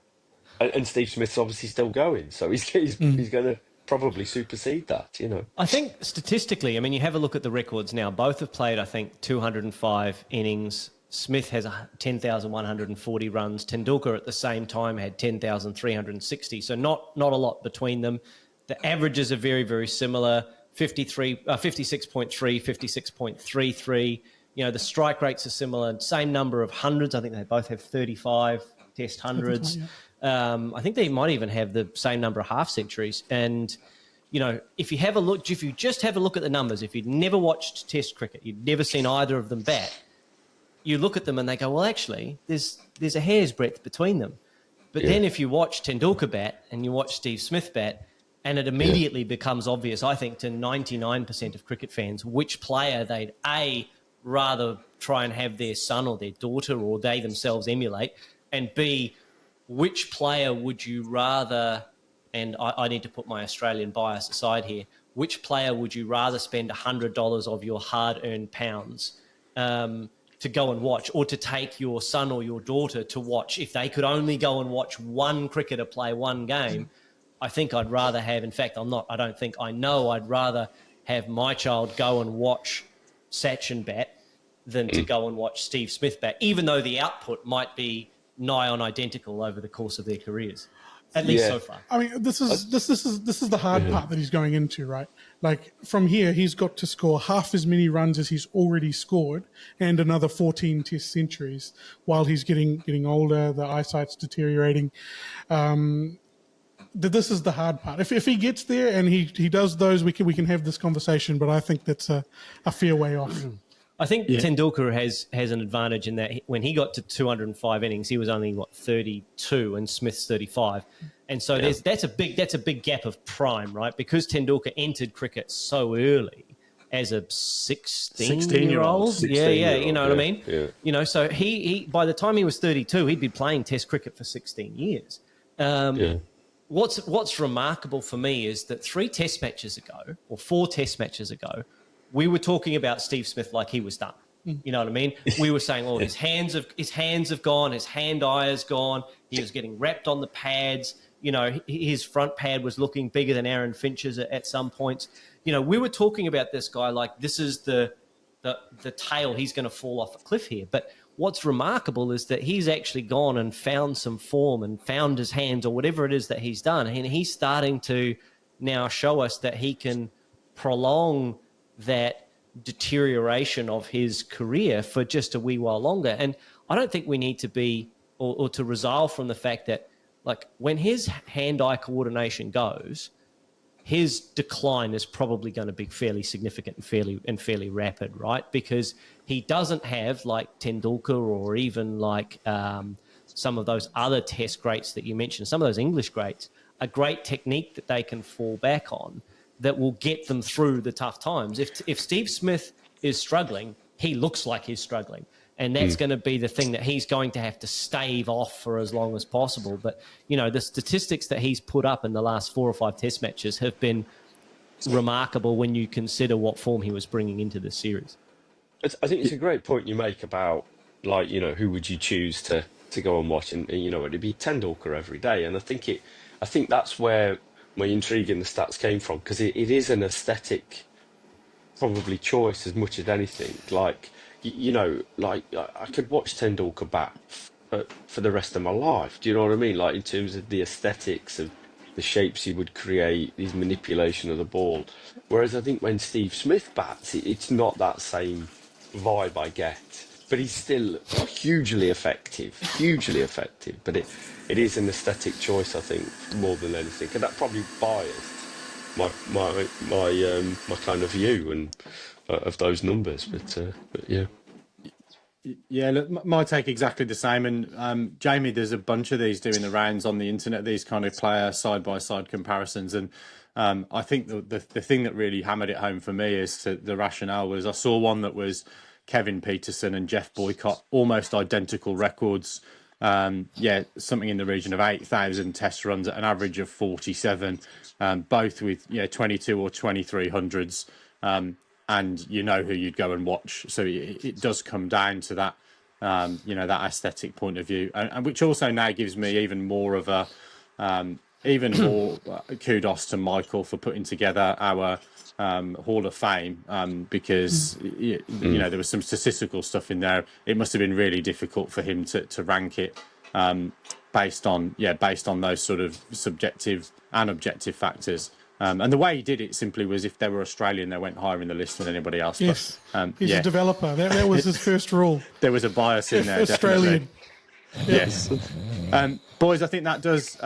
and Steve Smith's obviously still going, so he's going to probably supersede that. I think statistically, I mean, you have a look at the records now. Both have played, I think, 205 innings. Smith has 10,140 runs. Tendulkar at the same time had 10,360. So not a lot between them. The averages are very, very similar. 56.3, 56.33. The strike rates are similar. Same number of hundreds. I think they both have 35 test hundreds. I think they might even have the same number of half centuries. And if you just have a look at the numbers, if you'd never watched test cricket, you'd never seen either of them bat, you look at them and they go, well, actually, there's a hair's breadth between them. But then if you watch Tendulkar bat and you watch Steve Smith bat, and it immediately becomes obvious, I think, to 99% of cricket fans, which player they'd rather try and have their son or their daughter or they themselves emulate? And B, which player would you rather, and I need to put my Australian bias aside here, which player would you rather spend $100 of your hard-earned pounds to go and watch, or to take your son or your daughter to watch? If they could only go and watch one cricketer play one game, I think I'd rather have, in fact, I know I'd rather have my child go and watch Sachin bat than to go and watch Steve Smith bat, even though the output might be nigh on identical over the course of their careers, at least so far. I mean, this is the hard part that he's going into, right? Like, from here, he's got to score half as many runs as he's already scored, and another 14 Test centuries while he's getting older. The eyesight's deteriorating. This is the hard part. If he gets there and he does those, we can have this conversation. But I think that's a fair way off. I think Tendulkar has an advantage in that when he got to 205 innings, he was only 32, and Smith's 35, and so that's a big gap of prime, right? Because Tendulkar entered cricket so early as a 16-year-old. You know what I mean? Yeah. You know, so he by the time he was 32, he'd been playing Test cricket for 16 years. What's remarkable for me is that 3 Test matches ago, or 4 Test matches ago, we were talking about Steve Smith like he was done. You know what I mean? We were saying, oh, his hands have gone, his hand-eye has gone. He was getting wrapped on the pads. You know, his front pad was looking bigger than Aaron Finch's at some points. You know, we were talking about this guy like this is the tail. He's going to fall off a cliff here. But what's remarkable is that he's actually gone and found some form and found his hands, or whatever it is that he's done. And he's starting to now show us that he can prolong that deterioration of his career for just a wee while longer. And I don't think we need to be or to resolve from the fact that, like, when his hand-eye coordination goes, his decline is probably going to be fairly significant and fairly rapid, right? Because he doesn't have, like Tendulkar or even like some of those other Test greats that you mentioned, some of those English greats, a great technique that they can fall back on that will get them through the tough times. If Steve Smith is struggling, he looks like he's struggling. And that's going to be the thing that he's going to have to stave off for as long as possible. But, you know, the statistics that he's put up in the last 4 or 5 Test matches have been remarkable when you consider what form he was bringing into this series. I think it's a great point you make about, like, you know, who would you choose to go and watch? And you know, it'd be Tendulkar every day. And I think that's where my intrigue in the stats came from, because it is an aesthetic probably choice as much as anything. Like, you know, like I could watch Tendulkar bat for the rest of my life. Do you know what I mean? Like, in terms of the aesthetics of the shapes he would create, his manipulation of the ball. Whereas I think when Steve Smith bats, it's not that same vibe I get. But he's still hugely effective. But it is an aesthetic choice, I think, more than anything, and that probably biased my kind of view and of those numbers. But yeah. Yeah, look, my take exactly the same. And Jamie, there's a bunch of these doing the rounds on the internet, these kind of player side-by-side comparisons. And I think the thing that really hammered it home for me is the rationale was I saw one that was Kevin Peterson and Jeff Boycott, almost identical records. Something in the region of 8,000 Test runs at an average of 47, both with 22 or 2300s. And you know who you'd go and watch. So it does come down to that, that aesthetic point of view, and which also now gives me even more of a, even more kudos to Michael for putting together our Hall of Fame, because there was some statistical stuff in there. It must have been really difficult for him to rank it based on those sort of subjective and objective factors. And the way he did it simply was if they were Australian, they went higher in the list than anybody else. Yes, but, he's a developer. That was his first rule. There was a bias in there, Australian. Definitely. Yes. Boys, I think that does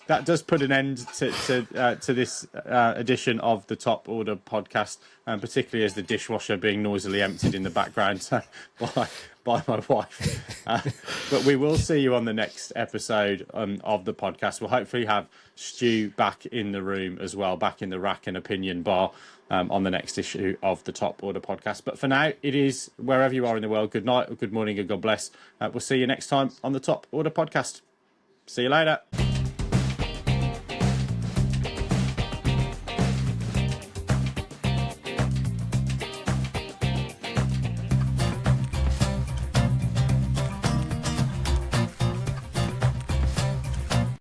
that does put an end to this edition of the Top Order podcast, particularly as the dishwasher being noisily emptied in the background by my wife. But we will see you on the next episode of the podcast. We'll hopefully have Stu back in the room as well, back in the rack and opinion bar on the next issue of the Top Order podcast. But for now, it is wherever you are in the world. Good night, or good morning, or God bless. We'll see you next time on the Top Order podcast. See you later.